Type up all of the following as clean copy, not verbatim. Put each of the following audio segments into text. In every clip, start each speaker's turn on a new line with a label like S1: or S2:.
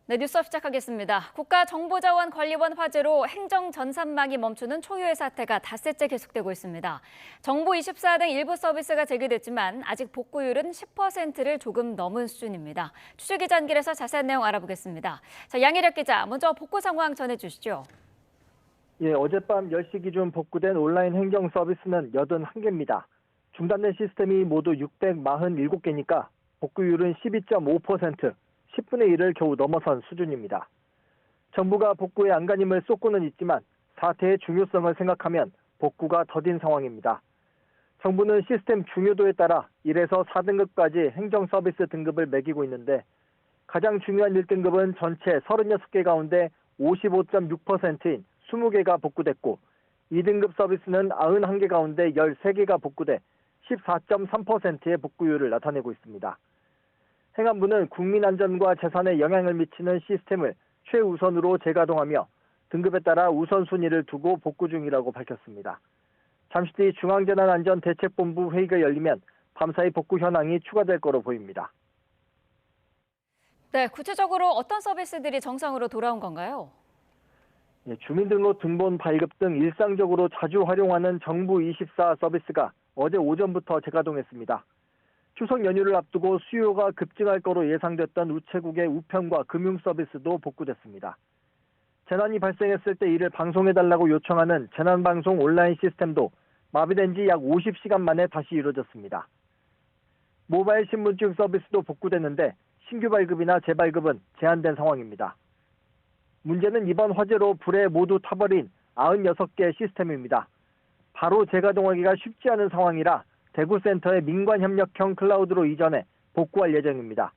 S1: 네, 뉴스업 시작하겠습니다. 국가정보자원관리원 화재로 행정 전산망이 멈추는 초유의 사태가 닷새째 계속되고 있습니다. 정보24 등 일부 서비스가 재개됐지만 아직 복구율은 10%를 조금 넘은 수준입니다. 취재기자 한길에서 자세한 내용 알아보겠습니다. 자, 양혜력 기자, 먼저 복구 상황 전해주시죠.
S2: 예, 어젯밤 10시 기준 복구된 온라인 행정 서비스는 81개입니다. 중단된 시스템이 모두 647개니까 복구율은 12.5%, 10분의 1을 겨우 넘어선 수준입니다. 정부가 복구에 안간힘을 쏟고는 있지만 사태의 중요성을 생각하면 복구가 더딘 상황입니다. 정부는 시스템 중요도에 따라 1에서 4등급까지 행정 서비스 등급을 매기고 있는데 가장 중요한 1등급은 전체 36개 가운데 55.6%인 20개가 복구됐고 2등급 서비스는 91개 가운데 13개가 복구돼 14.3%의 복구율을 나타내고 있습니다. 행안부는 국민 안전과 재산에 영향을 미치는 시스템을 최우선으로 재가동하며 등급에 따라 우선순위를 두고 복구 중이라고 밝혔습니다. 잠시 뒤 중앙재난안전대책본부 회의가 열리면 밤사이 복구 현황이 추가될 거로 보입니다.
S1: 네, 구체적으로 어떤 서비스들이 정상으로 돌아온 건가요?
S2: 주민등록 등본 발급 등 일상적으로 자주 활용하는 정부24 서비스가 어제 오전부터 재가동했습니다. 추석 연휴를 앞두고 수요가 급증할 거로 예상됐던 우체국의 우편과 금융 서비스도 복구됐습니다. 재난이 발생했을 때 이를 방송해달라고 요청하는 재난방송 온라인 시스템도 마비된 지 약 50시간 만에 다시 이루어졌습니다. 모바일 신분증 서비스도 복구됐는데 신규 발급이나 재발급은 제한된 상황입니다. 문제는 이번 화재로 불에 모두 타버린 96개 시스템입니다. 바로 재가동하기가 쉽지 않은 상황이라 대구센터의 민관협력형 클라우드로 이전해 복구할 예정입니다.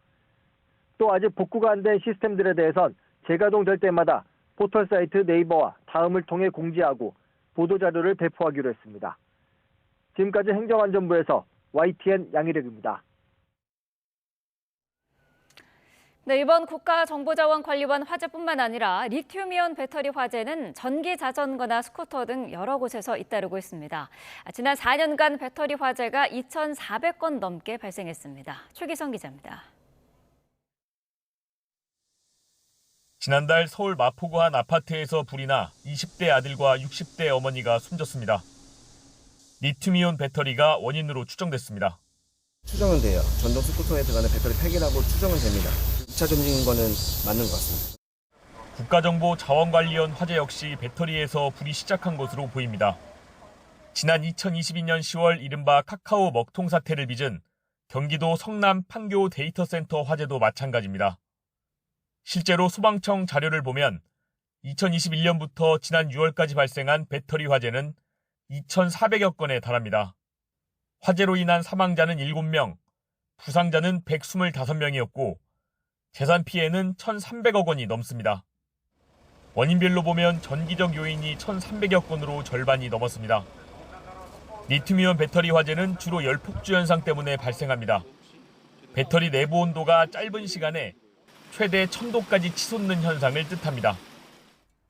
S2: 또 아직 복구가 안 된 시스템들에 대해선 재가동될 때마다 포털사이트 네이버와 다음을 통해 공지하고 보도자료를 배포하기로 했습니다. 지금까지 행정안전부에서 YTN 양희력입니다.
S1: 네, 이번 국가정보자원관리원 화재뿐만 아니라 리튬이온 배터리 화재는 전기 자전거나 스쿠터 등 여러 곳에서 잇따르고 있습니다. 지난 4년간 배터리 화재가 2,400건 넘게 발생했습니다. 최기성 기자입니다.
S3: 지난달 서울 마포구 한 아파트에서 불이 나 20대 아들과 60대 어머니가 숨졌습니다. 리튬이온 배터리가 원인으로 추정됐습니다.
S4: 추정은 돼요. 전동 스쿠터에 들어가는 배터리 팩이라고 추정은 됩니다. 2차 점진 거는 맞는 것 같습니다.
S3: 국가정보자원관리원 화재 역시 배터리에서 불이 시작한 것으로 보입니다. 지난 2022년 10월 이른바 카카오 먹통 사태를 빚은 경기도 성남 판교 데이터 센터 화재도 마찬가지입니다. 실제로 소방청 자료를 보면 2021년부터 지난 6월까지 발생한 배터리 화재는 2,400여 건에 달합니다. 화재로 인한 사망자는 7명, 부상자는 125명이었고 재산 피해는 1,300억 원이 넘습니다. 원인별로 보면 전기적 요인이 1,300여 건으로 절반이 넘었습니다. 리튬이온 배터리 화재는 주로 열폭주 현상 때문에 발생합니다. 배터리 내부 온도가 짧은 시간에 최대 1,000도까지 치솟는 현상을 뜻합니다.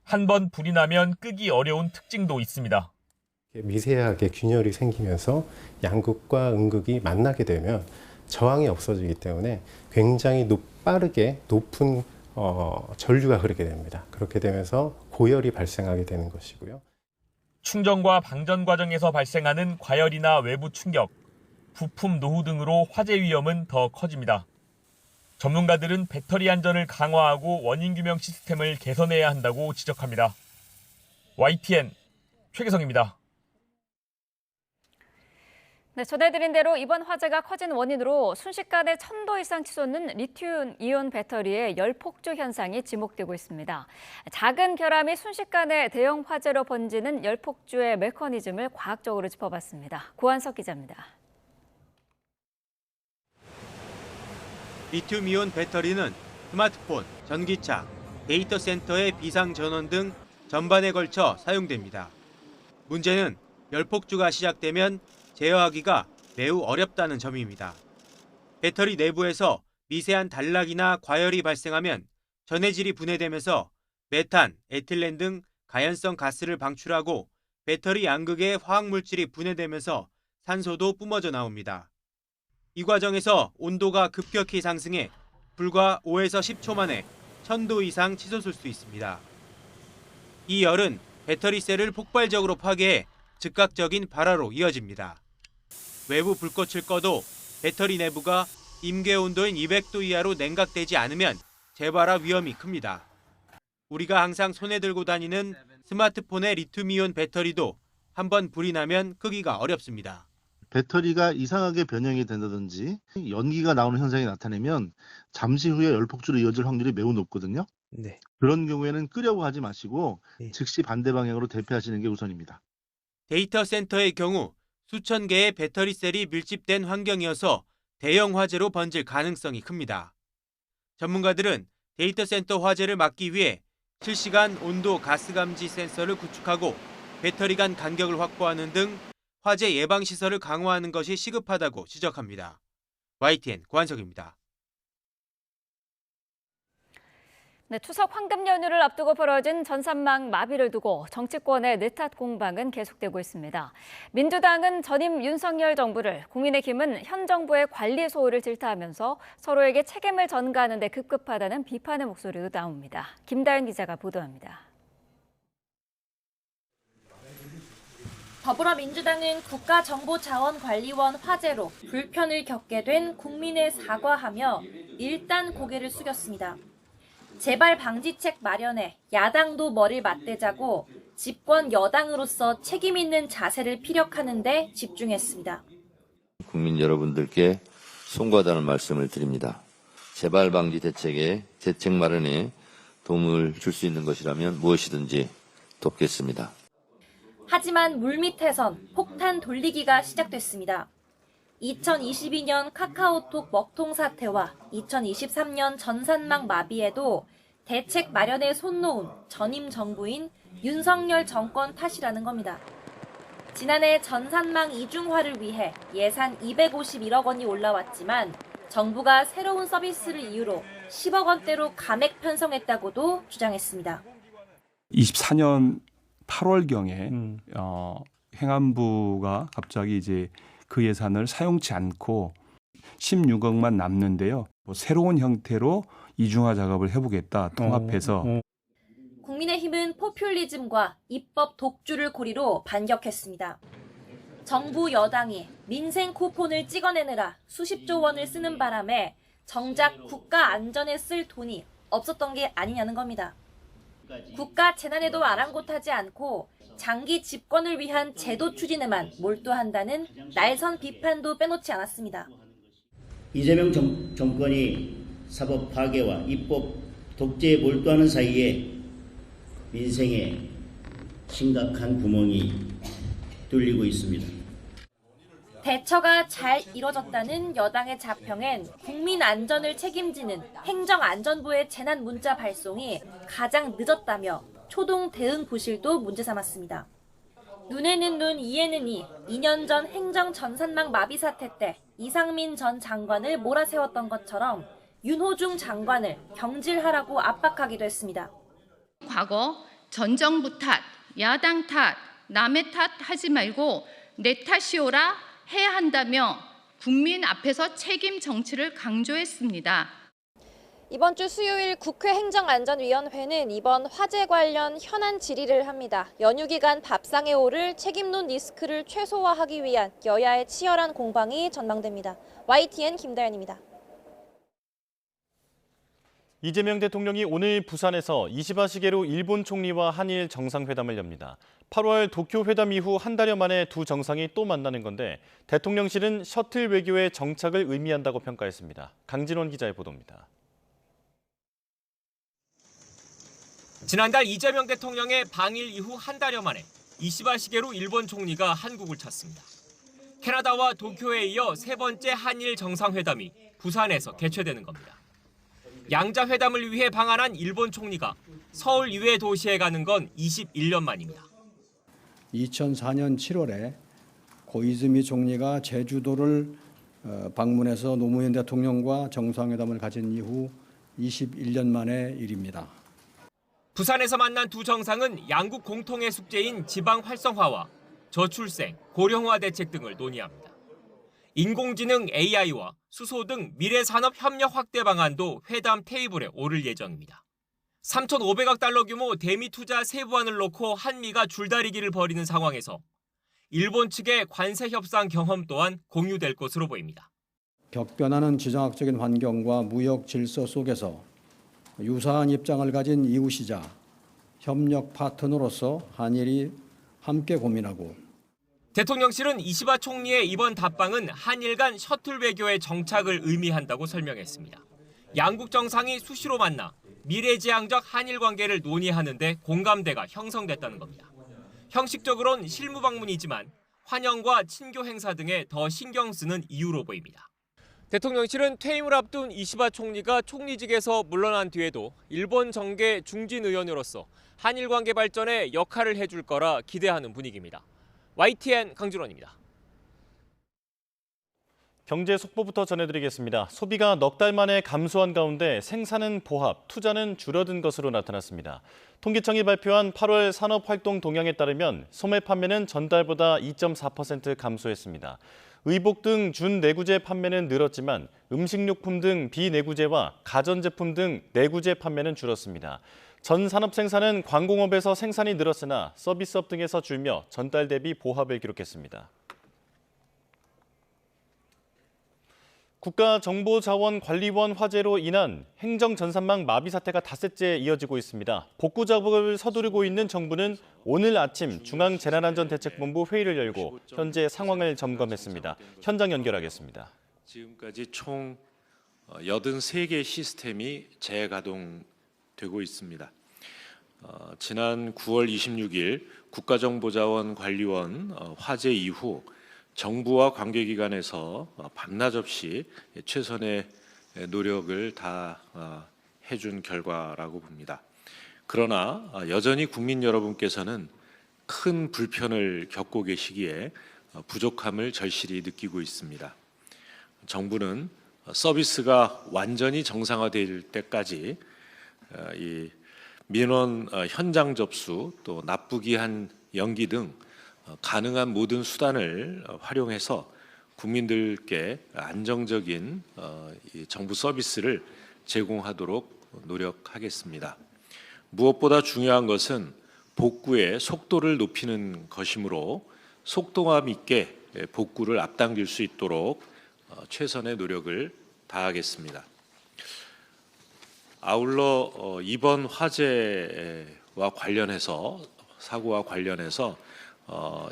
S3: 한 번 불이 나면 끄기 어려운 특징도 있습니다.
S5: 미세하게 균열이 생기면서 양극과 음극이 만나게 되면 저항이 없어지기 때문에 굉장히 빠르게 높은 전류가 흐르게 됩니다. 그렇게 되면서 고열이 발생하게 되는 것이고요.
S3: 충전과 방전 과정에서 발생하는 과열이나 외부 충격, 부품 노후 등으로 화재 위험은 더 커집니다. 전문가들은 배터리 안전을 강화하고 원인 규명 시스템을 개선해야 한다고 지적합니다. YTN 최기성입니다.
S1: 네, 전해드린 대로 이번 화재가 커진 원인으로 순식간에 1,000도 이상 치솟는 리튬이온 배터리의 열폭주 현상이 지목되고 있습니다. 작은 결함이 순식간에 대형 화재로 번지는 열폭주의 메커니즘을 과학적으로 짚어봤습니다. 고한석 기자입니다.
S6: 리튬이온 배터리는 스마트폰, 전기차, 데이터 센터의 비상 전원 등 전반에 걸쳐 사용됩니다. 문제는 열폭주가 시작되면 제어하기가 매우 어렵다는 점입니다. 배터리 내부에서 미세한 단락이나 과열이 발생하면 전해질이 분해되면서 메탄, 에틸렌 등 가연성 가스를 방출하고 배터리 양극의 화학물질이 분해되면서 산소도 뿜어져 나옵니다. 이 과정에서 온도가 급격히 상승해 불과 5에서 10초 만에 1000도 이상 치솟을 수 있습니다. 이 열은 배터리셀을 폭발적으로 파괴해 즉각적인 발화로 이어집니다. 외부 불꽃을 꺼도 배터리 내부가 임계 온도인 200도 이하로 냉각되지 않으면 재발화 위험이 큽니다. 우리가 항상 손에 들고 다니는 스마트폰의 리튬이온 배터리도 한번 불이 나면 끄기가 어렵습니다.
S7: 배터리가 이상하게 변형이 된다든지 연기가 나오는 현상이 나타나면 잠시 후에 열폭주로 이어질 확률이 매우 높거든요.
S4: 네.
S7: 그런 경우에는 끄려고 하지 마시고
S4: 네.
S7: 즉시 반대 방향으로 대피하시는 게 우선입니다.
S6: 데이터 센터의 경우 수천 개의 배터리셀이 밀집된 환경이어서 대형 화재로 번질 가능성이 큽니다. 전문가들은 데이터 센터 화재를 막기 위해 실시간 온도 가스 감지 센서를 구축하고 배터리 간 간격을 확보하는 등 화재 예방 시설을 강화하는 것이 시급하다고 지적합니다. YTN 고한석입니다.
S1: 네, 추석 황금 연휴를 앞두고 벌어진 전산망 마비를 두고 정치권의 내탓 공방은 계속되고 있습니다. 민주당은 전임 윤석열 정부를, 국민의힘은 현 정부의 관리 소홀을 질타하면서 서로에게 책임을 전가하는 데 급급하다는 비판의 목소리도 나옵니다. 김다연 기자가 보도합니다.
S8: 더불어민주당은 국가정보자원관리원 화재로 불편을 겪게 된 국민에 사과하며 일단 고개를 숙였습니다. 재발 방지책 마련에 야당도 머리를 맞대자고 집권 여당으로서 책임 있는 자세를 피력하는 데 집중했습니다.
S9: 국민 여러분들께 송구하다는 말씀을 드립니다. 재발 방지 대책의 대책 마련에 도움을 줄 수 있는 것이라면 무엇이든지 돕겠습니다.
S8: 하지만 물밑에선 폭탄 돌리기가 시작됐습니다. 2022년 카카오톡 먹통 사태와 2023년 전산망 마비에도 대책 마련에 손 놓은 전임 정부인 윤석열 정권 탓이라는 겁니다. 지난해 전산망 이중화를 위해 예산 251억 원이 올라왔지만 정부가 새로운 서비스를 이유로 10억 원대로 감액 편성했다고도 주장했습니다.
S10: 24년 8월경에 행안부가 갑자기 이제 그 예산을 사용치 않고 16억만 남는데요. 새로운 형태로 이중화 작업을 해보겠다, 통합해서.
S8: 국민의힘은 포퓰리즘과 입법 독주를 고리로 반격했습니다. 정부 여당이 민생 쿠폰을 찍어내느라 수십조 원을 쓰는 바람에 정작 국가 안전에 쓸 돈이 없었던 게 아니냐는 겁니다. 국가 재난에도 아랑곳하지 않고 장기 집권을 위한 제도 추진에만 몰두한다는 날선 비판도 빼놓지 않았습니다.
S11: 이재명 정권이 사법 파괴와 입법 독재에 몰두하는 사이에 민생에 심각한 구멍이 뚫리고 있습니다.
S8: 대처가 잘 이뤄졌다는 여당의 자평엔 국민 안전을 책임지는 행정안전부의 재난 문자 발송이 가장 늦었다며 초동 대응 부실도 문제 삼았습니다. 눈에는 눈, 이에는 이, 2년 전 행정 전산망 마비 사태 때 이상민 전 장관을 몰아세웠던 것처럼 윤호중 장관을 경질하라고 압박하기도 했습니다.
S12: 과거 전 정부 탓, 야당 탓, 남의 탓 하지 말고 내 탓이오라 해야 한다며 국민 앞에서 책임 정치를 강조했습니다.
S8: 이번 주 수요일 국회 행정안전위원회는 이번 화재 관련 현안 질의를 합니다. 연휴 기간 밥상에 오를 책임론 리스크를 최소화하기 위한 여야의 치열한 공방이 전망됩니다. YTN 김다연입니다.
S13: 이재명 대통령이 오늘 부산에서 이시바 시게루 일본 총리와 한일 정상회담을 엽니다. 8월 도쿄 회담 이후 한 달여 만에 두 정상이 또 만나는 건데 대통령실은 셔틀 외교의 정착을 의미한다고 평가했습니다. 강진원 기자의 보도입니다.
S3: 지난달 이재명 대통령의 방일 이후 한 달여 만에 이시바 시게루 일본 총리가 한국을 찾습니다. 캐나다와 도쿄에 이어 세 번째 한일 정상회담이 부산에서 개최되는 겁니다. 양자 회담을 위해 방한한 일본 총리가 서울 이외 도시에 가는 건 21년 만입니다.
S14: 2004년 7월에 고이즈미 총리가 제주도를 방문해서 노무현 대통령과 정상회담을 가진 이후 21년 만의 일입니다.
S3: 부산에서 만난 두 정상은 양국 공통의 숙제인 지방 활성화와 저출생, 고령화 대책 등을 논의합니다. 인공지능 AI와 수소 등 미래 산업 협력 확대 방안도 회담 테이블에 오를 예정입니다.
S15: 3,500억 달러 규모 대미 투자 세부안을 놓고 한미가 줄다리기를 벌이는 상황에서 일본 측의 관세 협상 경험 또한 공유될 것으로 보입니다.
S14: 격변하는 지정학적인 환경과 무역 질서 속에서 유사한 입장을 가진 이웃이자 협력 파트너로서 한일이 함께 고민하고
S15: 대통령실은 이시바 총리의 이번 답방은 한일 간 셔틀 외교의 정착을 의미한다고 설명했습니다. 양국 정상이 수시로 만나 미래지향적 한일 관계를 논의하는 데 공감대가 형성됐다는 겁니다. 형식적으로는 실무 방문이지만 환영과 친교 행사 등에 더 신경 쓰는 이유로 보입니다. 대통령실은 퇴임을 앞둔 이시바 총리가 총리직에서 물러난 뒤에도 일본 정계 중진 의원으로서 한일 관계 발전에 역할을 해줄 거라 기대하는 분위기입니다. YTN 강준원입니다.
S13: 경제 속보부터 전해드리겠습니다. 소비가 넉 달 만에 감소한 가운데 생산은 보합, 투자는 줄어든 것으로 나타났습니다. 통계청이 발표한 8월 산업활동 동향에 따르면 소매 판매는 전달보다 2.4% 감소했습니다. 의복 등 준내구재 판매는 늘었지만 음식료품 등 비내구재와 가전제품 등 내구재 판매는 줄었습니다. 전 산업 생산은 관공업에서 생산이 늘었으나 서비스업 등에서 줄며 전달 대비 보합을 기록했습니다. 국가정보자원관리원 화재로 인한 행정전산망 마비 사태가 닷새째 이어지고 있습니다. 복구 작업을 서두르고 있는 정부는 오늘 아침 중앙재난안전대책본부 회의를 열고 현재 상황을 점검했습니다. 현장 연결하겠습니다.
S16: 지금까지 총 83개 시스템이 재가동되고 있습니다. 지난 9월 26일 국가정보자원관리원 화재 이후 정부와 관계기관에서 밤낮 없이 최선의 노력을 다 해준 결과라고 봅니다. 그러나 여전히 국민 여러분께서는 큰 불편을 겪고 계시기에 부족함을 절실히 느끼고 있습니다. 정부는 서비스가 완전히 정상화될 때까지 이 민원 현장 접수, 또 납부기한 연기 등 가능한 모든 수단을 활용해서 국민들께 안정적인 정부 서비스를 제공하도록 노력하겠습니다. 무엇보다 중요한 것은 복구의 속도를 높이는 것이므로 속도감 있게 복구를 앞당길 수 있도록 최선의 노력을 다하겠습니다. 아울러 이번 화재와 관련해서 사고와 관련해서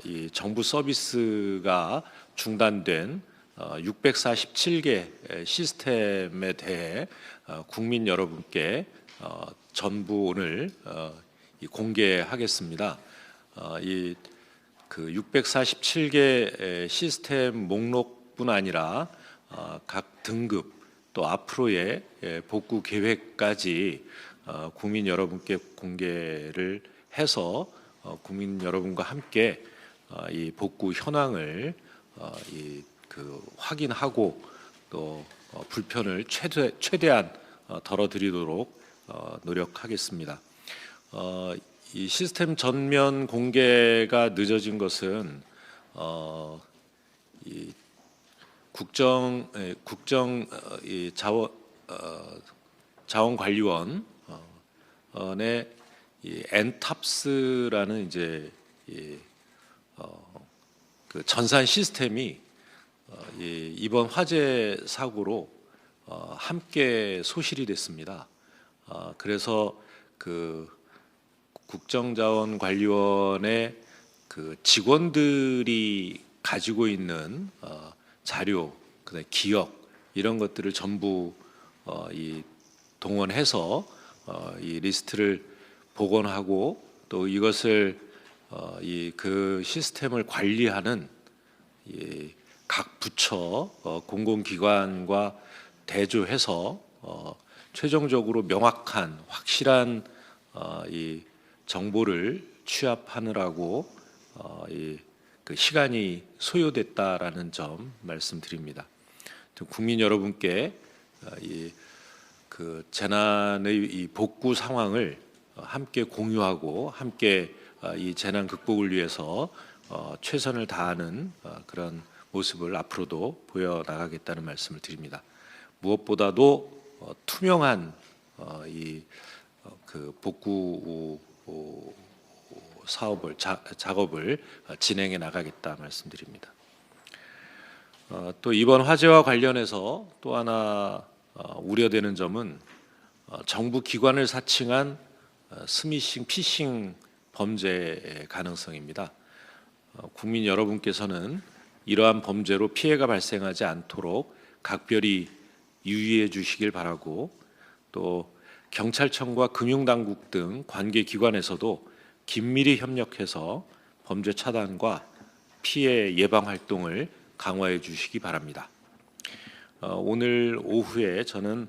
S16: 이 정부 서비스가 중단된 647개 시스템에 대해 국민 여러분께 전부 오늘 공개하겠습니다. 이 그 647개 시스템 목록뿐 아니라 각 등급 또 앞으로의 복구 계획까지 국민 여러분께 공개를 해서 국민 여러분과 함께 이 복구 현황을 확인하고 또 불편을 최대한 덜어드리도록 노력하겠습니다. 이 시스템 전면 공개가 늦어진 것은 이 자원관리원의 이 엔탑스라는 이제 그 전산 시스템이 이번 화재 사고로 함께 소실이 됐습니다. 그래서 그 국정자원관리원의 그 직원들이 가지고 있는 자료, 그다음에 기억 이런 것들을 전부 동원해서 이 리스트를 복원하고 또 이것을 그 시스템을 관리하는 각 부처 공공기관과 대조해서 최종적으로 명확한 확실한 이 정보를 취합하느라고 그 시간이 소요됐다라는 점 말씀드립니다. 국민 여러분께 그 재난의 이 복구 상황을 함께 공유하고 함께 이 재난 극복을 위해서 최선을 다하는 그런 모습을 앞으로도 보여나가겠다는 말씀을 드립니다. 무엇보다도 투명한 그 복구 작업을 진행해 나가겠다 말씀드립니다. 또 이번 화재와 관련해서 또 하나 우려되는 점은 정부 기관을 사칭한 스미싱, 피싱 범죄의 가능성입니다. 국민 여러분께서는 이러한 범죄로 피해가 발생하지 않도록 각별히 유의해 주시길 바라고, 또 경찰청과 금융당국 등 관계기관에서도 긴밀히 협력해서 범죄 차단과 피해 예방 활동을 강화해 주시기 바랍니다. 오늘 오후에 저는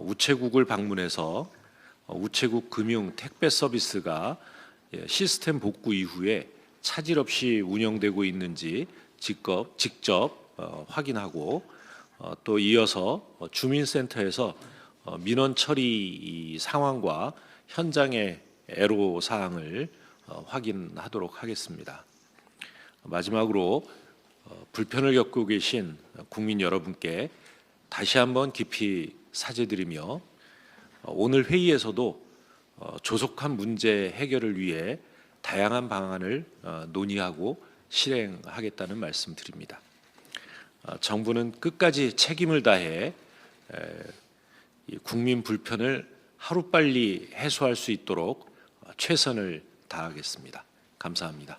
S16: 우체국을 방문해서 우체국 금융 택배 서비스가 시스템 복구 이후에 차질 없이 운영되고 있는지 직접 확인하고, 또 이어서 주민센터에서 민원 처리 상황과 현장의 애로 사항을 확인하도록 하겠습니다. 마지막으로 불편을 겪고 계신 국민 여러분께 다시 한번 깊이 사죄드리며, 오늘 회의에서도 조속한 문제 해결을 위해 다양한 방안을 논의하고 실행하겠다는 말씀드립니다. 정부는 끝까지 책임을 다해 국민 불편을 하루빨리 해소할 수 있도록 최선을 다하겠습니다. 감사합니다.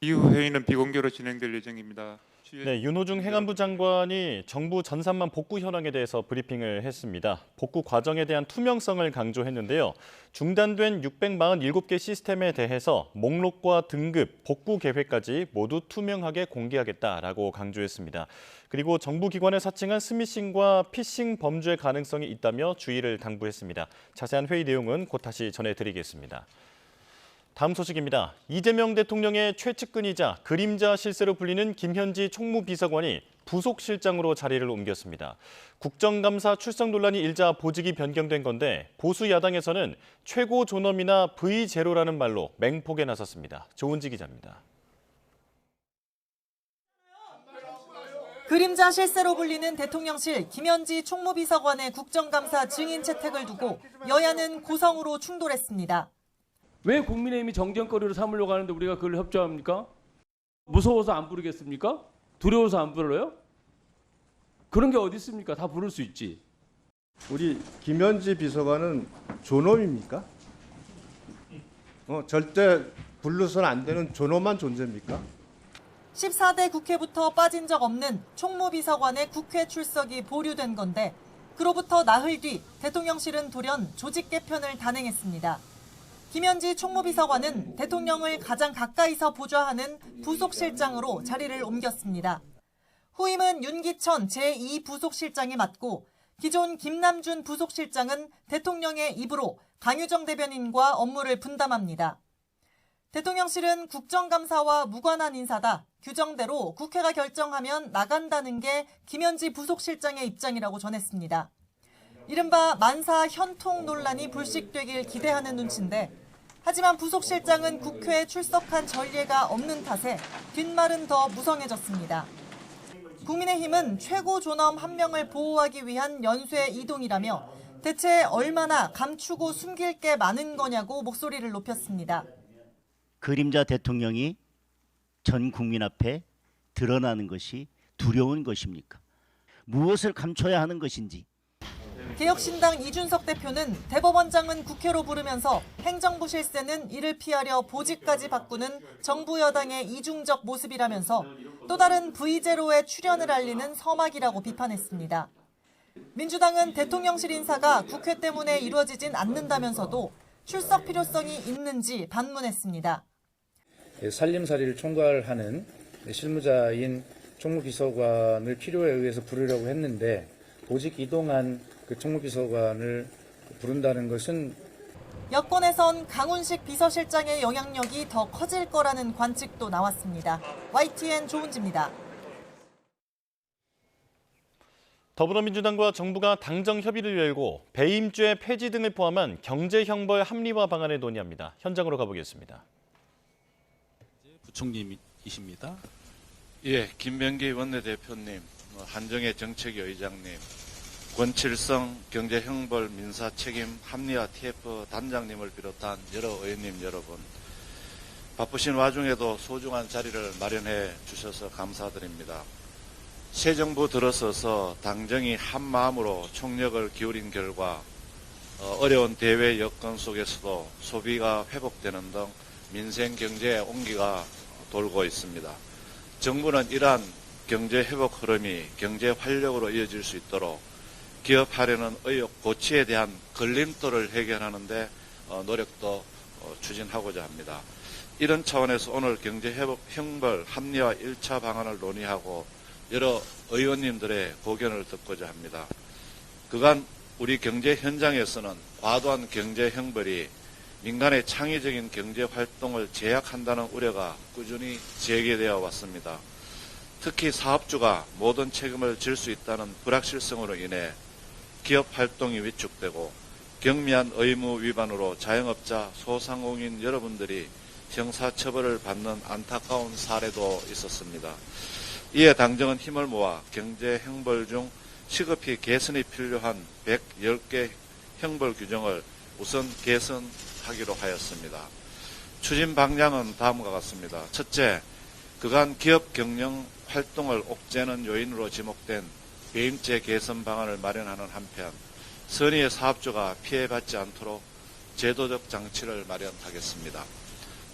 S17: 이후 회의는 비공개로 진행될 예정입니다.
S13: 네, 윤호중 행안부 장관이 정부 전산망 복구 현황에 대해서 브리핑을 했습니다. 복구 과정에 대한 투명성을 강조했는데요. 중단된 647개 시스템에 대해서 목록과 등급, 복구 계획까지 모두 투명하게 공개하겠다라고 강조했습니다. 그리고 정부 기관에 사칭한 스미싱과 피싱 범죄 가능성이 있다며 주의를 당부했습니다. 자세한 회의 내용은 곧 다시 전해드리겠습니다. 다음 소식입니다. 이재명 대통령의 최측근이자 그림자 실세로 불리는 김현지 총무비서관이 부속실장으로 자리를 옮겼습니다. 국정감사 출석 논란이 일자 보직이 변경된 건데, 보수 야당에서는 최고 존엄이나 V0라는 말로 맹폭에 나섰습니다. 조은지 기자입니다.
S18: 그림자 실세로 불리는 대통령실 김현지 총무비서관의 국정감사 증인 채택을 두고 여야는 고성으로 충돌했습니다.
S19: 왜 국민의힘이 정쟁거리로 삼으려고 하는데 우리가 그걸 협조합니까? 무서워서 안 부르겠습니까? 두려워서 안 불러요? 그런 게 어디 있습니까? 다 부를 수 있지.
S20: 우리 김현지 비서관은 존엄입니까? 절대 불러서는 안 되는 존엄한 존재입니까?
S18: 14대 국회부터 빠진 적 없는 총무비서관의 국회 출석이 보류된 건데, 그로부터 나흘 뒤 대통령실은 돌연 조직 개편을 단행했습니다. 김현지 총무비서관은 대통령을 가장 가까이서 보좌하는 부속실장으로 자리를 옮겼습니다. 후임은 윤기천 제2부속실장이 맡고, 기존 김남준 부속실장은 대통령의 입으로 강유정 대변인과 업무를 분담합니다. 대통령실은 국정감사와 무관한 인사다, 규정대로 국회가 결정하면 나간다는 게 김현지 부속실장의 입장이라고 전했습니다. 이른바 만사 현통 논란이 불식되길 기대하는 눈치인데, 하지만 부속실장은 국회에 출석한 전례가 없는 탓에 뒷말은 더 무성해졌습니다. 국민의힘은 최고 존엄 한 명을 보호하기 위한 연쇄 이동이라며 대체 얼마나 감추고 숨길 게 많은 거냐고 목소리를 높였습니다.
S11: 그림자 대통령이 전 국민 앞에 드러나는 것이 두려운 것입니까? 무엇을 감춰야 하는 것인지.
S18: 개혁신당 이준석 대표는 대법원장은 국회로 부르면서 행정부 실세는 이를 피하려 보직까지 바꾸는 정부 여당의 이중적 모습이라면서 또 다른 V0의 출현을 알리는 서막이라고 비판했습니다. 민주당은 대통령실 인사가 국회 때문에 이루어지진 않는다면서도 출석 필요성이 있는지 반문했습니다.
S21: 살림살이를 총괄하는 실무자인 총무비서관을 필요에 의해서 부르려고 했는데, 보직 이동한 그 총무비서관을 부른다는 것은
S18: 여권에선 강훈식 비서실장의 영향력이 더 커질 거라는 관측도 나왔습니다. YTN 조은지입니다.
S13: 더불어민주당과 정부가 당정 협의를 열고 배임죄 폐지 등을 포함한 경제형벌 합리화 방안을 논의합니다. 현장으로 가보겠습니다.
S22: 부총리이십니다. 예, 김병기 원내대표님, 한정혜 정책위 의장님,
S2: 권칠성 경제형벌 민사책임 합리화 TF 단장님을 비롯한 여러 의원님 여러분, 바쁘신 와중에도 소중한 자리를 마련해 주셔서 감사드립니다. 새 정부 들어서서 당정이 한 마음으로 총력을 기울인 결과 어려운 대외 여건 속에서도 소비가 회복되는 등 민생 경제의 온기가 돌고 있습니다. 정부는 이러한 경제 회복 흐름이 경제 활력으로 이어질 수 있도록 기업하려는 의욕 고취에 대한 걸림돌을 해결하는 데 노력도 추진하고자 합니다. 이런 차원에서 오늘 경제회복 형벌 합리화 1차 방안을 논의하고 여러 의원님들의 고견을 듣고자 합니다. 그간 우리 경제 현장에서는 과도한 경제 형벌이 민간의 창의적인 경제 활동을 제약한다는 우려가 꾸준히 제기되어 왔습니다. 특히 사업주가 모든 책임을 질 수 있다는 불확실성으로 인해 기업 활동이 위축되고 경미한 의무 위반으로 자영업자, 소상공인 여러분들이 형사처벌을 받는 안타까운 사례도 있었습니다. 이에 당정은 힘을 모아 경제 형벌 중 시급히 개선이 필요한 110개 형벌 규정을 우선 개선하기로 하였습니다. 추진 방향은 다음과 같습니다. 첫째, 그간 기업 경영 활동을 옥죄는 요인으로 지목된 배임죄 개선 방안을 마련하는 한편 선의의 사업주가 피해받지 않도록 제도적 장치를 마련하겠습니다.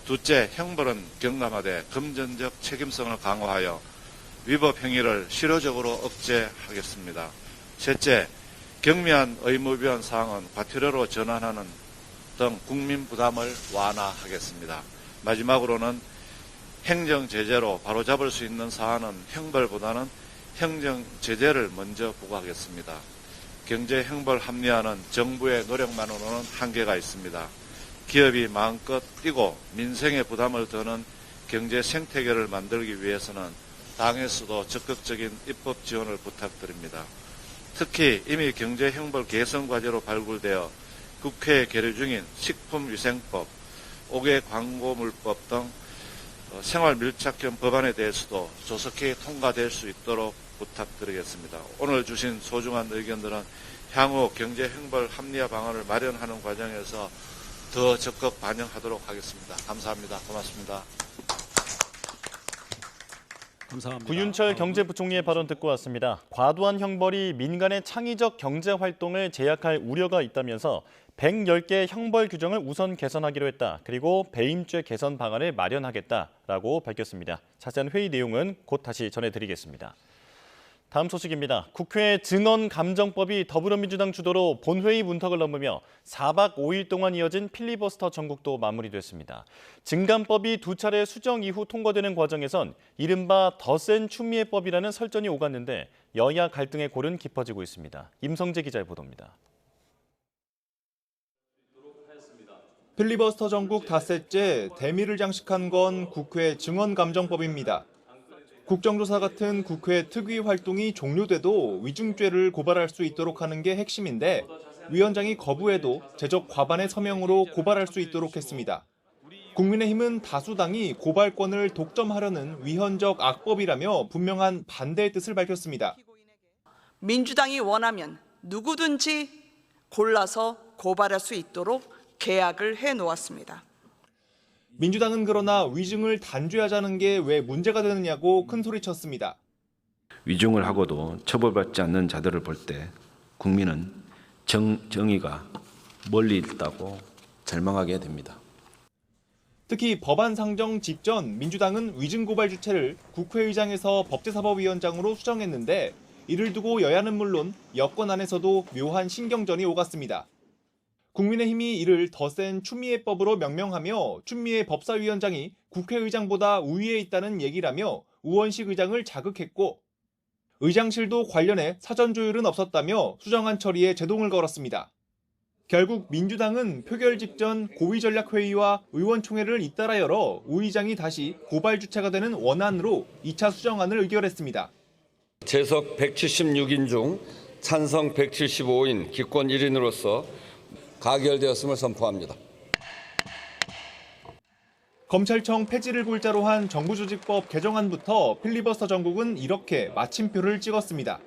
S2: 둘째, 형벌은 경감하되 금전적 책임성을 강화하여 위법 행위를 실효적으로 억제하겠습니다. 셋째, 경미한 의무 위반 사항은 과태료로 전환하는 등 국민 부담을 완화하겠습니다. 마지막으로는 행정 제재로 바로잡을 수 있는 사안은 형벌보다는 행정 제재를 먼저 부과하겠습니다. 경제 형벌 합리화는 정부의 노력만으로는 한계가 있습니다. 기업이 마음껏 뛰고 민생의 부담을 더는 경제 생태계를 만들기 위해서는 당에서도 적극적인 입법 지원을 부탁드립니다. 특히 이미 경제 형벌 개선 과제로 발굴되어 국회에 계류 중인 식품위생법, 5개 광고물법 등 생활 밀착형 법안에 대해서도 조속히 통과될 수 있도록 부탁드리겠습니다. 오늘 주신 소중한 의견들은 향후 경제 형벌 합리화 방안을 마련하는 과정에서 더 적극 반영하도록 하겠습니다. 감사합니다. 고맙습니다.
S13: 감사합니다. 구윤철 경제부총리의 발언 듣고 왔습니다. 과도한 형벌이 민간의 창의적 경제 활동을 제약할 우려가 있다면서 110개 형벌 규정을 우선 개선하기로 했다. 그리고 배임죄 개선 방안을 마련하겠다라고 밝혔습니다. 자세한 회의 내용은 곧 다시 전해드리겠습니다. 다음 소식입니다. 국회 증언감정법이 더불어민주당 주도로 본회의 문턱을 넘으며 4박 5일 동안 이어진 필리버스터 전국도 마무리됐습니다. 증감법이 2차례 수정 이후 통과되는 과정에선 이른바 더 센 추미애법이라는 설전이 오갔는데 여야 갈등의 골은 깊어지고 있습니다. 임성재 기자의 보도입니다.
S22: 필리버스터 전국 닷새째 대미를 장식한 건 국회 증언감정법입니다. 국정조사 같은 국회 특위 활동이 종료돼도 위증죄를 고발할 수 있도록 하는 게 핵심인데 위원장이 거부해도 제적 과반의 서명으로 고발할 수 있도록 했습니다. 국민의힘은 다수당이 고발권을 독점하려는 위헌적 악법이라며 분명한 반대의 뜻을 밝혔습니다.
S23: 민주당이 원하면 누구든지 골라서 고발할 수 있도록 계약을 해놓았습니다.
S22: 민주당은 그러나 위증을 단죄하자는 게 왜 문제가 되느냐고 큰소리쳤습니다.
S24: 위증을 하고도 처벌받지 않는 자들을 볼 때 국민은 정의가 멀리 있다고 절망하게 됩니다.
S22: 특히 법안 상정 직전 민주당은 위증 고발 주체를 국회의장에서 법제사법위원장으로 수정했는데 이를 두고 여야는 물론 여권 안에서도 묘한 신경전이 오갔습니다. 국민의힘이 이를 더 센 추미애법으로 명명하며 추미애 법사위원장이 국회의장보다 우위에 있다는 얘기라며 우원식 의장을 자극했고 의장실도 관련해 사전 조율은 없었다며 수정안 처리에 제동을 걸었습니다. 결국 민주당은 표결 직전 고위전략회의와 의원총회를 잇따라 열어 우 의장이 다시 고발 주체가 되는 원안으로 2차 수정안을 의결했습니다.
S25: 재석 176인 중 찬성 175인 기권 1인으로서 가결되었음을 선포합니다.
S22: 검찰청 폐지를 골자로 한 정부조직법 개정안부터 필리버스터 전국은 이렇게 마침표를 찍었습니다.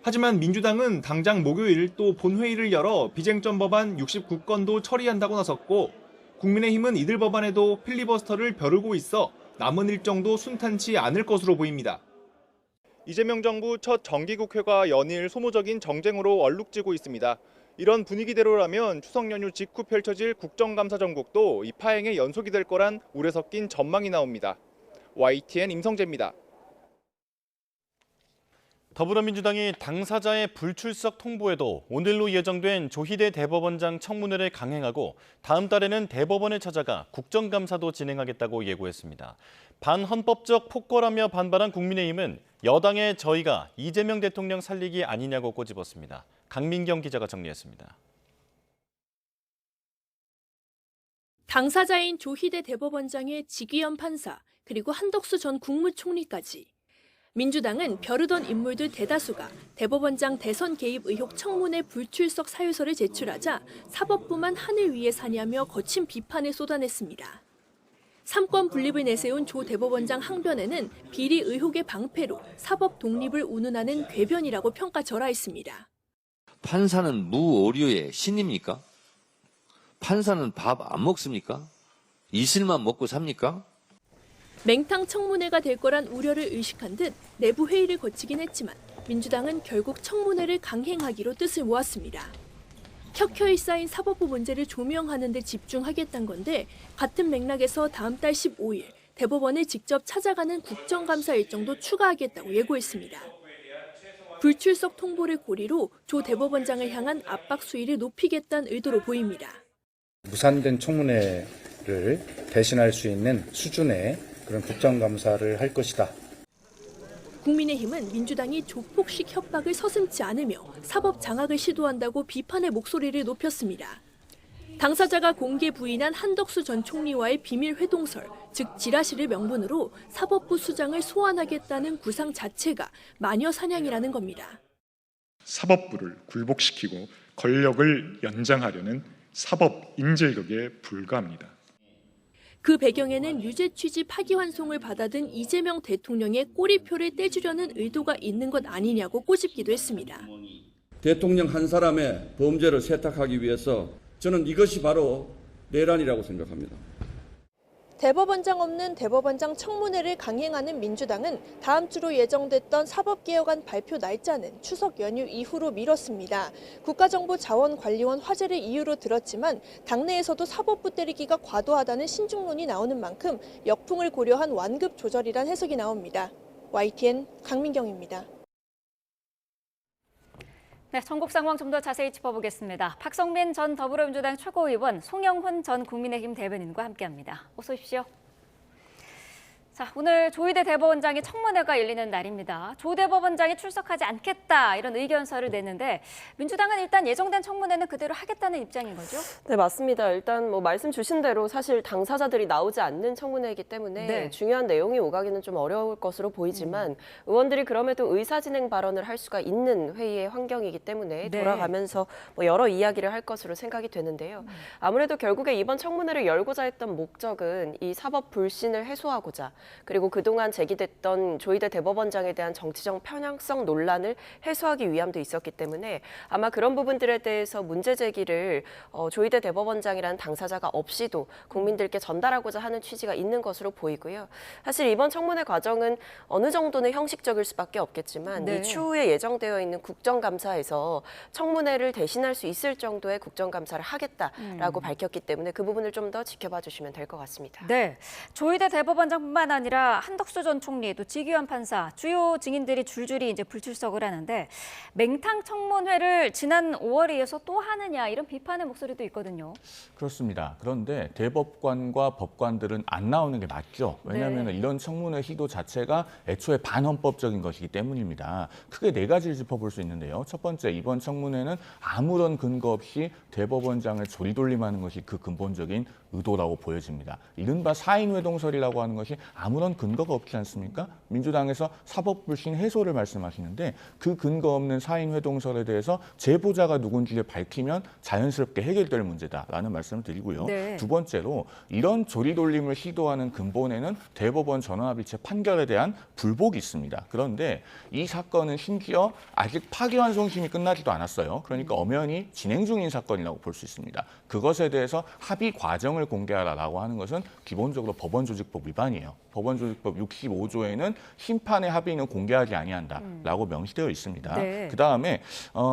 S22: 하지만 민주당은 당장 목요일 또 본회의를 열어 비쟁점 법안 69건도 처리한다고 나섰고 국민의힘은 이들 법안에도 필리버스터를 벼르고 있어 남은 일정도 순탄치 않을 것으로 보입니다. 이재명 정부 첫 정기국회가 연일 소모적인 정쟁으로 얼룩지고 있습니다. 이런 분위기대로라면 추석 연휴 직후 펼쳐질 국정감사 전국도 이 파행의 연속이 될 거란 우려 섞인 전망이 나옵니다. YTN 임성재입니다.
S13: 더불어민주당이 당사자의 불출석 통보에도 오늘로 예정된 조희대 대법원장 청문회를 강행하고 다음 달에는 대법원을 찾아가 국정감사도 진행하겠다고 예고했습니다. 반헌법적 폭거라며 반발한 국민의힘은 여당의 저희가 이재명 대통령 살리기 아니냐고 꼬집었습니다. 강민경 기자가 정리했습니다.
S1: 당사자인 조희대 대법원장의 지기현 판사 그리고 한덕수 전 국무총리까지 민주당은 벼르던 인물들 대다수가 대법원장 대선 개입 의혹 청문회 불출석 사유서를 제출하자 사법부만 하늘 위에 사냐며 거친 비판을 쏟아냈습니다. 삼권 분립을 내세운 조 대법원장 항변에는 비리 의혹의 방패로 사법 독립을 운운하는 궤변이라고 평가절하했습니다.
S9: 판사는 무오류의 신입니까? 판사는 밥 안 먹습니까? 이슬만 먹고 삽니까?
S1: 맹탕 청문회가 될 거란 우려를 의식한 듯 내부 회의를 거치긴 했지만 민주당은 결국 청문회를 강행하기로 뜻을 모았습니다. 켜켜이 쌓인 사법부 문제를 조명하는 데 집중하겠다는 건데 같은 맥락에서 다음 달 15일 대법원을 직접 찾아가는 국정감사 일정도 추가하겠다고 예고했습니다. 불출석 통보를 고리로 조 대법원장을 향한 압박 수위를 높이겠다는 의도로 보입니다.
S21: 무산된 청문회를 대신할 수 있는 수준의 그런 국정감사를 할 것이다.
S1: 국민의힘은 민주당이 조폭식 협박을 서슴지 않으며 사법 장악을 시도한다고 비판의 목소리를 높였습니다. 당사자가 공개 부인한 한덕수 전 총리와의 비밀 회동설, 즉 지라시를 명분으로 사법부 수장을 소환하겠다는 구상 자체가 마녀 사냥이라는 겁니다.
S4: 사법부를 굴복시키고 권력을 연장하려는 사법 인질극에 불과합니다.
S1: 그 배경에는 유죄 취지 파기환송을 받아든 이재명 대통령의 꼬리표를 떼주려는 의도가 있는 것 아니냐고 꼬집기도 했습니다.
S5: 대통령 한 사람의 범죄를 세탁하기 위해서 저는 이것이 바로 내란이라고 생각합니다.
S1: 대법원장 없는 대법원장 청문회를 강행하는 민주당은 다음 주로 예정됐던 사법개혁안 발표 날짜는 추석 연휴 이후로 미뤘습니다. 국가정보자원관리원 화제를 이유로 들었지만 당내에서도 사법부 때리기가 과도하다는 신중론이 나오는 만큼 역풍을 고려한 완급 조절이란 해석이 나옵니다. YTN 강민경입니다.
S6: 네, 전국 상황 좀 더 자세히 짚어보겠습니다. 박성민 전 더불어민주당 최고위원, 송영훈 전 국민의힘 대변인과 함께합니다. 어서 오십시오. 자, 오늘 조희대 대법원장의 청문회가 열리는 날입니다. 조 대법원장이 출석하지 않겠다 이런 의견서를 냈는데 민주당은 일단 예정된 청문회는 그대로 하겠다는 입장인 거죠?
S7: 네, 맞습니다. 일단 뭐 말씀 주신 대로 사실 당사자들이 나오지 않는 청문회이기 때문에
S6: 네.
S7: 중요한 내용이 오가기는 좀 어려울 것으로 보이지만 의원들이 그럼에도 의사진행 발언을 할 수가 있는 회의의 환경이기 때문에
S6: 네.
S7: 돌아가면서 뭐 여러 이야기를 할 것으로 생각이 되는데요. 아무래도 결국에 이번 청문회를 열고자 했던 목적은 이 사법 불신을 해소하고자 그리고 그동안 제기됐던 조희대 대법원장에 대한 정치적 편향성 논란을 해소하기 위함도 있었기 때문에 아마 그런 부분들에 대해서 문제 제기를 조희대 대법원장이라는 당사자가 없이도 국민들께 전달하고자 하는 취지가 있는 것으로 보이고요. 사실 이번 청문회 과정은 어느 정도는 형식적일 수밖에 없겠지만
S6: 네.
S7: 이 추후에 예정되어 있는 국정감사에서 청문회를 대신할 수 있을 정도의 국정감사를 하겠다라고 밝혔기 때문에 그 부분을 좀 더 지켜봐 주시면 될 것 같습니다.
S6: 네, 조희대 대법원장뿐만 아니라 한덕수 전 총리, 또 지기현 판사, 주요 증인들이 줄줄이 이제 불출석을 하는데 맹탕 청문회를 지난 5월에 이어서 또 하느냐 이런 비판의 목소리도 있거든요.
S26: 그렇습니다. 그런데 대법관과 법관들은 안 나오는 게 맞죠. 왜냐하면
S6: 네.
S26: 이런 청문회 시도 자체가 애초에 반헌법적인 것이기 때문입니다. 크게 네 가지를 짚어볼 수 있는데요. 첫 번째, 이번 청문회는 아무런 근거 없이 대법원장을 조리돌림하는 것이 그 근본적인 의도라고 보여집니다. 이른바 사인회동설이라고 하는 것이 아무런 근거가 없지 않습니까? 민주당에서 사법불신 해소를 말씀하시는데 그 근거 없는 사인회동설에 대해서 제보자가 누군지를 밝히면 자연스럽게 해결될 문제다라는 말씀을 드리고요.
S6: 네.
S26: 두 번째로 이런 조리돌림을 시도하는 근본에는 대법원 전원합의체 판결에 대한 불복이 있습니다. 그런데 이 사건은 심지어 아직 파기환송심이 끝나지도 않았어요. 그러니까 엄연히 진행 중인 사건이라고 볼 수 있습니다. 그것에 대해서 합의 과정을 공개하라라고 하는 것은 기본적으로 법원조직법 위반이에요. 법원조직법 65조에는 심판의 합의는 공개하지 아니한다라고 명시되어 있습니다.
S6: 네.
S26: 그다음에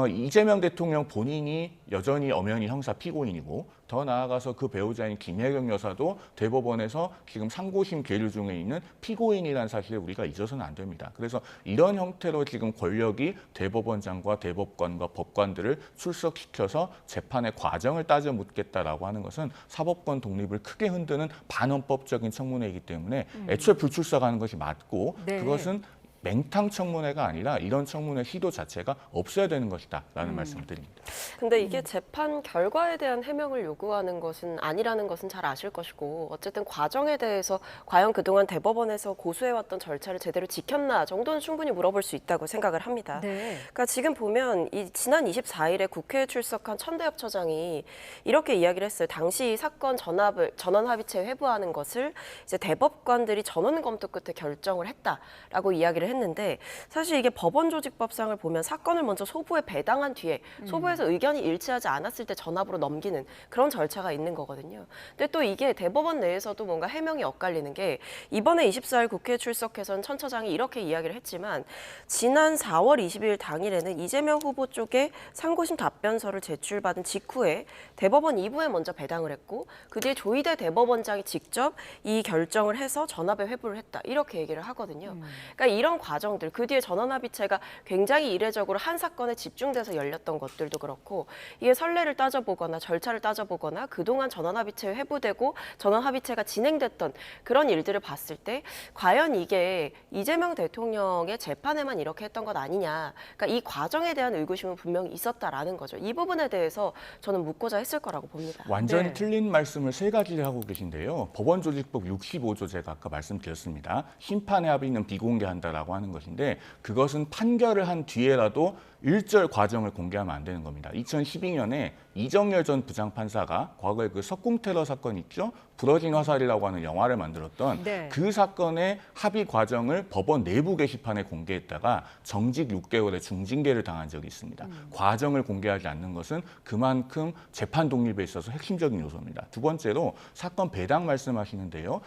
S26: 이재명 대통령 본인이 여전히 엄연히 형사 피고인이고 더 나아가서 그 배우자인 김혜경 여사도 대법원에서 지금 상고심 계류 중에 있는 피고인이라는 사실을 우리가 잊어서는 안 됩니다. 그래서 이런 형태로 지금 권력이 대법원장과 대법관과 법관들을 출석시켜서 재판의 과정을 따져 묻겠다라고 하는 것은 사법권 독립을 크게 흔드는 반헌법적인 청문회이기 때문에 애초에 불출석하는 것이 맞고
S6: 네.
S26: 그것은 맹탕 청문회가 아니라 이런 청문회 시도 자체가 없어야 되는 것이다라는 말씀을 드립니다.
S7: 근데 이게 재판 결과에 대한 해명을 요구하는 것은 아니라는 것은 잘 아실 것이고 어쨌든 과정에 대해서 과연 그동안 대법원에서 고수해왔던 절차를 제대로 지켰나 정도는 충분히 물어볼 수 있다고 생각을 합니다.
S6: 네.
S7: 그러니까 지금 보면 지난 24일에 국회에 출석한 천대엽 처장이 이렇게 이야기를 했어요. 당시 이 사건 전원 합의체 회부하는 것을 이제 대법관들이 전원 검토 끝에 결정을 했다라고 이야기를 했는데 사실 이게 법원조직법상을 보면 사건을 먼저 소부에 배당한 뒤에 소부에서 의견이 일치하지 않았을 때 전합으로 넘기는 그런 절차가 있는 거거든요. 근데 또 이게 대법원 내에서도 뭔가 해명이 엇갈리는 게 이번에 24일 국회에 출석해선 천 처장이 이렇게 이야기를 했지만 지난 4월 22일 당일에는 이재명 후보 쪽에 상고심 답변서를 제출받은 직후에 대법원 2부에 먼저 배당을 했고 그 뒤에 조희대 대법원장이 직접 이 결정을 해서 전합에 회부를 했다. 이렇게 얘기를 하거든요. 그러니까 이런 과정들, 그 뒤에 전원합의체가 굉장히 이례적으로 한 사건에 집중돼서 열렸던 것들도 그렇고 이게 선례를 따져보거나 절차를 따져보거나 그동안 전원합의체에 회부되고 전원합의체가 진행됐던 그런 일들을 봤을 때 과연 이게 이재명 대통령의 재판에만 이렇게 했던 것 아니냐. 그러니까 이 과정에 대한 의구심은 분명히 있었다라는 거죠. 이 부분에 대해서 저는 묻고자 했을 거라고 봅니다.
S26: 완전히 틀린 말씀을 세 가지를 하고 계신데요. 법원조직법 65조 제가 아까 말씀드렸습니다. 심판의 합의는 비공개한다라고 하는 것인데 그것은 판결을 한 뒤에라도 일절 과정을 공개하면 안 되는 겁니다. 2012년에 이정열 전 부장판사가 과거에 그 석궁 테러 사건 있죠? 부러진 화살이라고 하는 영화를 만들었던
S6: 네.
S26: 그 사건의 합의 과정을 법원 내부 게시판에 공개했다가 정직 6개월의 중징계를 당한 적이 있습니다. 과정을 공개하지 않는 것은 그만큼 재판 독립에 있어서 핵심적인 요소입니다. 두 번째로 사건 배당 말씀하시는데요.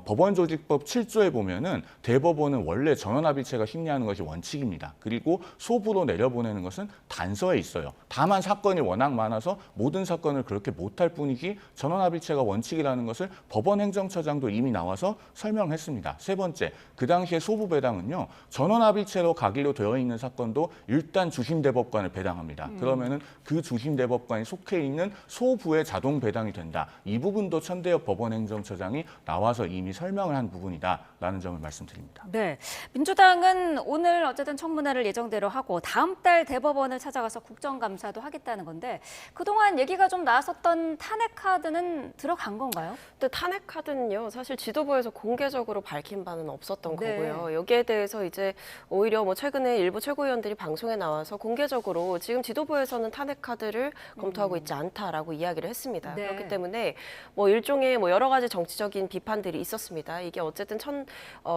S26: 법원조직법 7조에 보면은 대법원은 원래 전원합의체가 심리하는 것이 원칙입니다. 그리고 소부로 내려보내는 것은 단서에 있어요. 다만 사건이 워낙 많아서 모든 사건을 그렇게 못할 뿐이지 전원합의체가 원칙이라는 것을 법원행정처장도 이미 나와서 설명했습니다. 세 번째, 그 당시에 소부 배당은요. 전원합의체로 가기로 되어 있는 사건도 일단 주심대법관을 배당합니다. 그러면은 그 주심대법관이 속해 있는 소부에 자동 배당이 된다. 이 부분도 천대엽 법원행정처장이 나와서 이미 설명을 한 부분이다라는 점을 말씀드립니다.
S6: 네, 민주당은 오늘 어쨌든 청문회를 예정대로 하고 다음 달 대법원을 찾아가서 국정감사도 하겠다는 건데 그동안 얘기가 좀 나왔었던 탄핵 카드는 들어간 건가요?
S7: 근데 탄핵 카드는요, 사실 지도부에서 공개적으로 밝힌 바는 없었던
S6: 네.
S7: 거고요. 여기에 대해서 이제 오히려 뭐 최근에 일부 최고위원들이 방송에 나와서 공개적으로 지금 지도부에서는 탄핵 카드를 검토하고 있지 않다라고 이야기를 했습니다.
S6: 네.
S7: 그렇기 때문에 뭐 일종의 뭐 여러 가지 정치적인 비판들이 있었습니다. 이게 어쨌든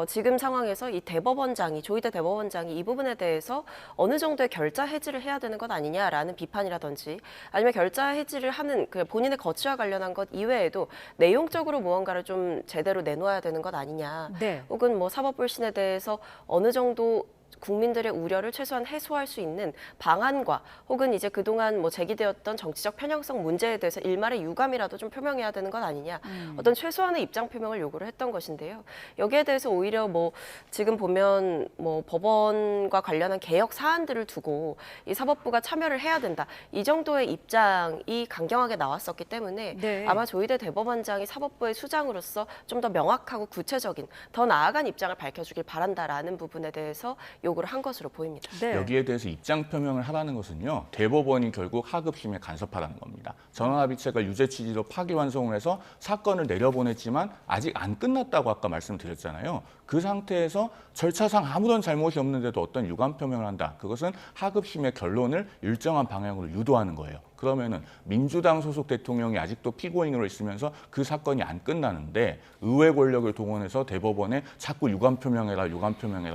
S7: 지금 상황에서 이 대법원장이 조희대 대법원장이 이 부분에 대해서 어느 정도의 결자 해지를 해야 되는 것 아니냐라는 비판이라든지 아니면 결자 해지를 하는 그 본인의 거취와 관련한 것 이외에도 내용적으로 무언가를 좀 제대로 내놓아야 되는 것 아니냐.
S6: 네.
S7: 혹은 뭐 사법불신에 대해서 어느 정도 국민들의 우려를 최소한 해소할 수 있는 방안과 혹은 이제 그동안 뭐 제기되었던 정치적 편향성 문제에 대해서 일말의 유감이라도 좀 표명해야 되는 것 아니냐. 어떤 최소한의 입장 표명을 요구를 했던 것인데요. 여기에 대해서 오히려 뭐 지금 보면 뭐 법원과 관련한 개혁 사안들을 두고 이 사법부가 참여를 해야 된다. 이 정도의 입장이 강경하게 나왔었기 때문에
S6: 네.
S7: 아마 조희대 대법원장이 사법부의 수장으로서 좀 더 명확하고 구체적인 더 나아간 입장을 밝혀주길 바란다라는 부분에 대해서 요구를 한 것으로 보입니다.
S6: 네.
S26: 여기에 대해서 입장 표명을 하라는 것은요. 대법원이 결국 하급심에 간섭하라는 겁니다. 전원합의체가 유죄 취지로 파기환송을 해서 사건을 내려보냈지만 아직 안 끝났다고 아까 말씀드렸잖아요. 그 상태에서 절차상 아무런 잘못이 없는데도 어떤 유감 표명을 한다. 그것은 하급심의 결론을 일정한 방향으로 유도하는 거예요. 그러면은 민주당 소속 대통령이 아직도 피고인으로 있으면서 그 사건이 안 끝나는데 의회 권력을 동원해서 대법원에 자꾸 유감 표명해라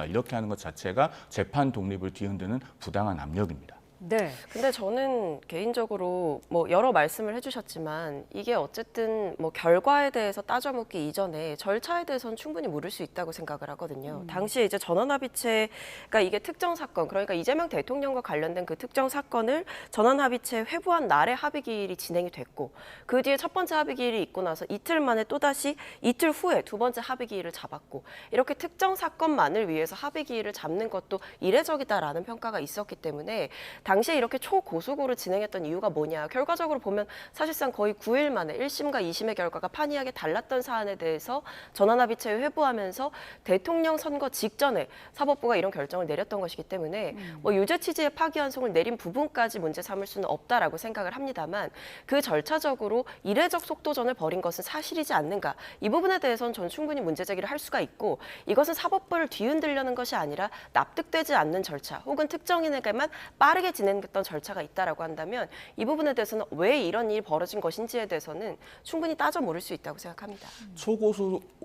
S26: 이렇게 하는 것 자체가 재판 독립을 뒤흔드는 부당한 압력입니다.
S6: 네.
S7: 근데 저는 개인적으로 뭐 여러 말씀을 해주셨지만 이게 어쨌든 뭐 결과에 대해서 따져묻기 이전에 절차에 대해서는 충분히 물을 수 있다고 생각을 하거든요. 당시에 이제 전원합의체가 이게 특정 사건, 그러니까 이재명 대통령과 관련된 그 특정 사건을 전원합의체 회부한 날에 합의기일이 진행이 됐고 그 뒤에 첫 번째 합의기일이 있고 나서 이틀 만에 또다시 이틀 후에 두 번째 합의기일을 잡았고 이렇게 특정 사건만을 위해서 합의기일을 잡는 것도 이례적이다라는 평가가 있었기 때문에 당시에 이렇게 초고속으로 진행했던 이유가 뭐냐. 결과적으로 보면 사실상 거의 9일 만에 1심과 2심의 결과가 판이하게 달랐던 사안에 대해서 전원합의체에 회부하면서 대통령 선거 직전에 사법부가 이런 결정을 내렸던 것이기 때문에 뭐 유죄 취지의 파기환송을 내린 부분까지 문제 삼을 수는 없다라고 생각을 합니다만 그 절차적으로 이례적 속도전을 벌인 것은 사실이지 않는가. 이 부분에 대해서는 전 충분히 문제 제기를 할 수가 있고 이것은 사법부를 뒤흔들려는 것이 아니라 납득되지 않는 절차 혹은 특정인에게만 빠르게 진행됐던 절차가 있다라고 한다면 이 부분에 대해서는 왜 이런 일이 벌어진 것인지에 대해서는 충분히 따져 물을 수 있다고 생각합니다.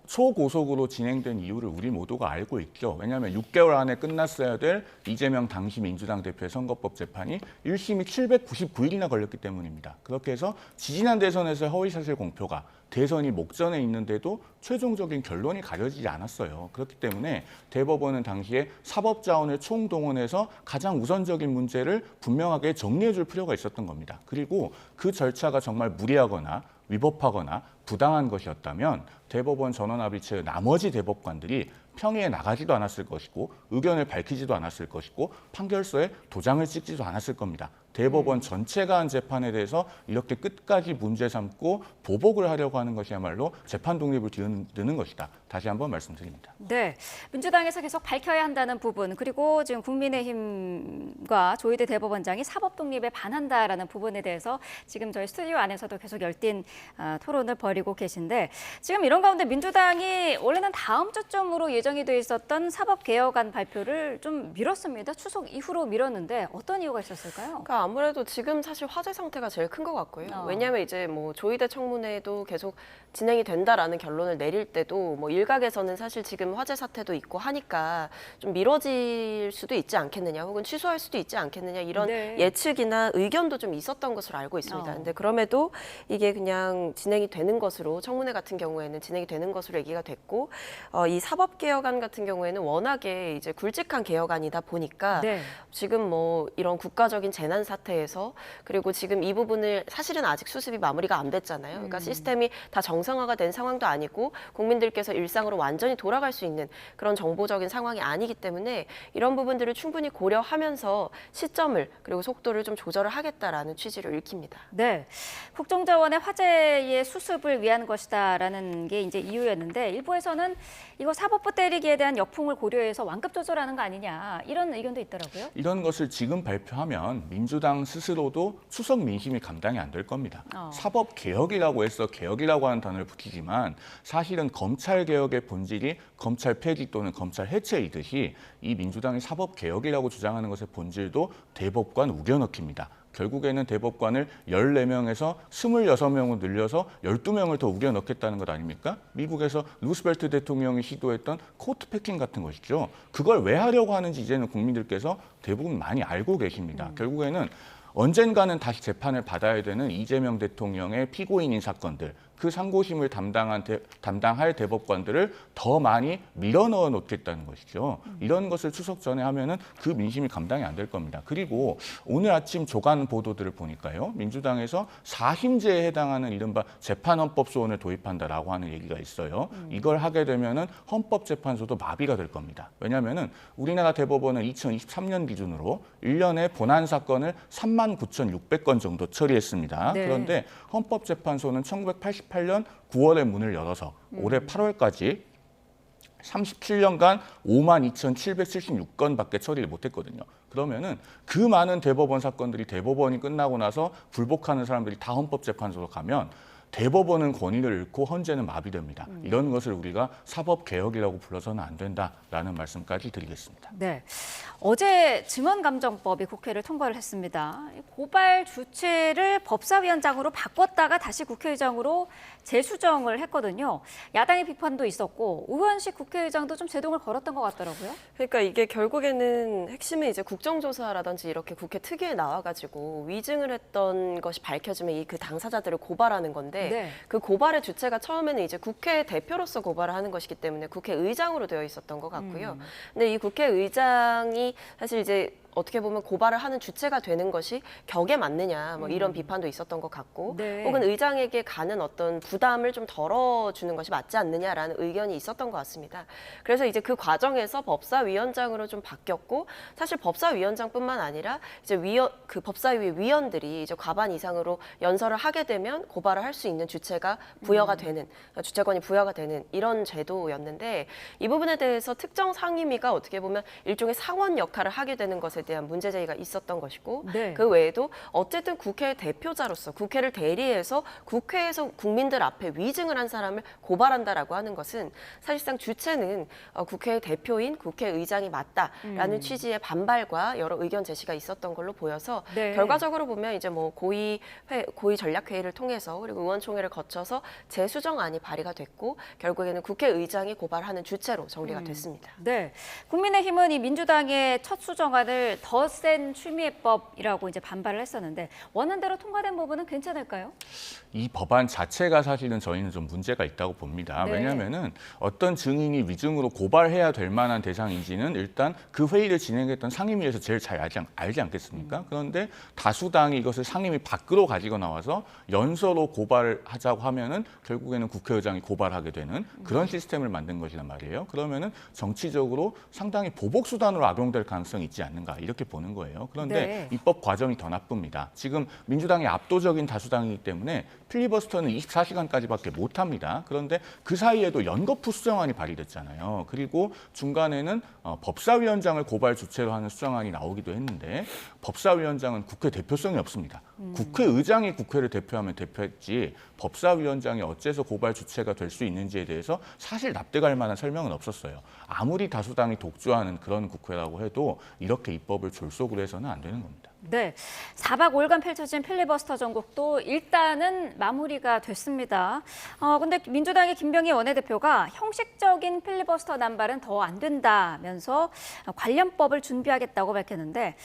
S26: 초고속으로 진행된 이유를 우리 모두가 알고 있죠. 왜냐하면 6개월 안에 끝났어야 될 이재명 당시 민주당 대표의 선거법 재판이 1심이 799일이나 걸렸기 때문입니다. 그렇게 해서 지지난 대선에서의 허위사실 공표가 대선이 목전에 있는데도 최종적인 결론이 가려지지 않았어요. 그렇기 때문에 대법원은 당시에 사법자원을 총동원해서 가장 우선적인 문제를 분명하게 정리해 줄 필요가 있었던 겁니다. 그리고 그 절차가 정말 무리하거나 위법하거나 부당한 것이었다면 대법원 전원합의체의 나머지 대법관들이 평의에 나가지도 않았을 것이고 의견을 밝히지도 않았을 것이고 판결서에 도장을 찍지도 않았을 겁니다. 대법원 전체가 한 재판에 대해서 이렇게 끝까지 문제 삼고 보복을 하려고 하는 것이야말로 재판 독립을 뒤흔드는 것이다. 다시 한번 말씀드립니다.
S6: 네, 민주당에서 계속 밝혀야 한다는 부분 그리고 지금 국민의힘과 조희대 대법원장이 사법 독립에 반한다라는 부분에 대해서 지금 저희 스튜디오 안에서도 계속 열띤 토론을 벌이고 계신데 지금 이런 가운데 민주당이 원래는 다음 주쯤으로 예정이 돼 있었던 사법개혁안 발표를 좀 미뤘습니다. 추석 이후로 미뤘는데 어떤 이유가 있었을까요?
S7: 그러니까 아무래도 지금 사실 화제 상태가 제일 큰 것 같고요. 왜냐하면 이제 뭐 조희대 청문회도 계속 진행이 된다라는 결론을 내릴 때도 뭐 일각에서는 사실 지금 화재 사태도 있고 하니까 좀 미뤄질 수도 있지 않겠느냐 혹은 취소할 수도 있지 않겠느냐 이런 예측이나 의견도 좀 있었던 것으로 알고 있습니다. 근데 그럼에도 이게 그냥 진행이 되는 것으로 청문회 같은 경우에는 진행이 되는 것으로 얘기가 됐고 이 사법개혁안 같은 경우에는 워낙에 이제 굵직한 개혁안이다 보니까 지금 뭐 이런 국가적인 재난 사태에서 그리고 지금 이 부분을 사실은 아직 수습이 마무리가 안 됐잖아요. 그러니까 시스템이 다 정상화가 된 상황도 아니고 국민들께서 일상으로 완전히 돌아갈 수 있는 그런 정보적인 상황이 아니기 때문에 이런 부분들을 충분히 고려하면서 시점을 그리고 속도를 좀 조절을 하겠다라는 취지를 읽힙니다.
S6: 네, 국정자원의 화재의 수습을 위한 것이다라는 게 이제 이유였는데 일부에서는 이거 사법부 때리기에 대한 역풍을 고려해서 완급 조절하는 거 아니냐 이런 의견도 있더라고요.
S26: 이런 것을 지금 발표하면 민주당 스스로도 추석 민심이 감당이 안 될 겁니다. 사법 개혁이라고 해서 개혁이라고 하는 단어를 붙이지만 사실은 검찰 개혁의 본질이 검찰 폐지 또는 검찰 해체이듯이 이 민주당이 사법 개혁이라고 주장하는 것의 본질도 대법관 우겨넣기입니다. 결국에는 대법관을 14명에서 26명으로 늘려서 12명을 더 우겨 넣겠다는 것 아닙니까? 미국에서 루스벨트 대통령이 시도했던 코트 패킹 같은 것이죠. 그걸 왜 하려고 하는지 이제는 국민들께서 대부분 많이 알고 계십니다. 결국에는 언젠가는 다시 재판을 받아야 되는 이재명 대통령의 피고인인 사건들, 그 상고심을 담당할 대법관들을 더 많이 밀어넣어 놓겠다는 것이죠. 이런 것을 추석 전에 하면은 그 민심이 감당이 안 될 겁니다. 그리고 오늘 아침 조간 보도들을 보니까요, 민주당에서 4심제에 해당하는 이른바 재판헌법소원을 도입한다라고 하는 얘기가 있어요. 이걸 하게 되면은 헌법재판소도 마비가 될 겁니다. 왜냐하면은 우리나라 대법원은 2023년 기준으로 1년에 본안 사건을 39,600건 정도 처리했습니다. 그런데 헌법재판소는 1988년 9월에 문을 열어서 올해 8월까지 37년간 52,776건밖에 처리를 못했거든요. 그러면은 그 많은 대법원 사건들이 대법원이 끝나고 나서 불복하는 사람들이 다 헌법재판소로 가면 대법원은 권위를 잃고 헌재는 마비됩니다. 이런 것을 우리가 사법개혁이라고 불러서는 안 된다라는 말씀까지 드리겠습니다.
S6: 네, 어제 증언감정법이 국회를 통과를 했습니다. 고발 주체를 법사위원장으로 바꿨다가 다시 국회의장으로 재수정을 했거든요. 야당의 비판도 있었고 의원식 국회의장도 좀 제동을 걸었던 것 같더라고요.
S7: 그러니까 이게 결국에는 핵심은 이제 국정조사라든지 이렇게 국회 특위에 나와가지고 위증을 했던 것이 밝혀지면 이 그 당사자들을 고발하는 건데
S6: 네.
S7: 그 고발의 주체가 처음에는 이제 국회 대표로서 고발을 하는 것이기 때문에 국회의장으로 되어 있었던 것 같고요. 근데 이 국회의장이 사실 이제 어떻게 보면 고발을 하는 주체가 되는 것이 격에 맞느냐 뭐 이런 비판도 있었던 것 같고
S6: 네.
S7: 혹은 의장에게 가는 어떤 부담을 좀 덜어주는 것이 맞지 않느냐라는 의견이 있었던 것 같습니다. 그래서 이제 그 과정에서 법사위원장으로 좀 바뀌었고 사실 법사위원장뿐만 아니라 이제 그 법사위 위원들이 이제 과반 이상으로 연설을 하게 되면 고발을 할 수 있는 주체가 부여가 되는 주체권이 부여가 되는 이런 제도였는데 이 부분에 대해서 특정 상임위가 어떻게 보면 일종의 상원 역할을 하게 되는 것에 대한 문제 제기가 있었던 것이고
S6: 네.
S7: 그 외에도 어쨌든 국회 대표자로서 국회를 대리해서 국회에서 국민들 앞에 위증을 한 사람을 고발한다라고 하는 것은 사실상 주체는 국회 대표인 국회의장이 맞다라는 취지의 반발과 여러 의견 제시가 있었던 걸로 보여서
S6: 네.
S7: 결과적으로 보면 이제 뭐 고위 전략회의를 통해서 그리고 의원총회를 거쳐서 재수정안이 발의가 됐고 결국에는 국회의장이 고발하는 주체로 정리가 됐습니다.
S6: 네, 국민의힘은 이 민주당의 첫 수정안을 더 센 추미애법이라고 이제 반발을 했었는데 원안대로 통과된 부분은 괜찮을까요?
S26: 이 법안 자체가 사실은 저희는 좀 문제가 있다고 봅니다.
S6: 네.
S26: 왜냐하면은 어떤 증인이 위증으로 고발해야 될 만한 대상인지는 일단 그 회의를 진행했던 상임위에서 제일 잘 알지 않겠습니까? 그런데 다수당이 이것을 상임위 밖으로 가지고 나와서 연서로 고발을 하자고 하면은 결국에는 국회의장이 고발하게 되는 그런 시스템을 만든 것이란 말이에요. 그러면은 정치적으로 상당히 보복 수단으로 악용될 가능성이 있지 않는가 이렇게 보는 거예요. 그런데
S6: 네.
S26: 입법 과정이 더 나쁩니다. 지금 민주당이 압도적인 다수당이기 때문에 필리버스터는 24시간까지밖에 못합니다. 그런데 그 사이에도 연거푸 수정안이 발의됐잖아요. 그리고 중간에는 법사위원장을 고발 주체로 하는 수정안이 나오기도 했는데 법사위원장은 국회 대표성이 없습니다. 국회의장이 국회를 대표하면 대표했지 법사위원장이 어째서 고발 주체가 될 수 있는지에 대해서 사실 납득할 만한 설명은 없었어요. 아무리 다수당이 독주하는 그런 국회라고 해도 이렇게 입법을 졸속으로 해서는 안 되는 겁니다.
S6: 네, 4박 5일간 펼쳐진 필리버스터 전국도 일단은 마무리가 됐습니다. 근데 민주당의 김병희 원내대표가 형식적인 필리버스터 남발은 더 안 된다면서 관련법을 준비하겠다고 밝혔는데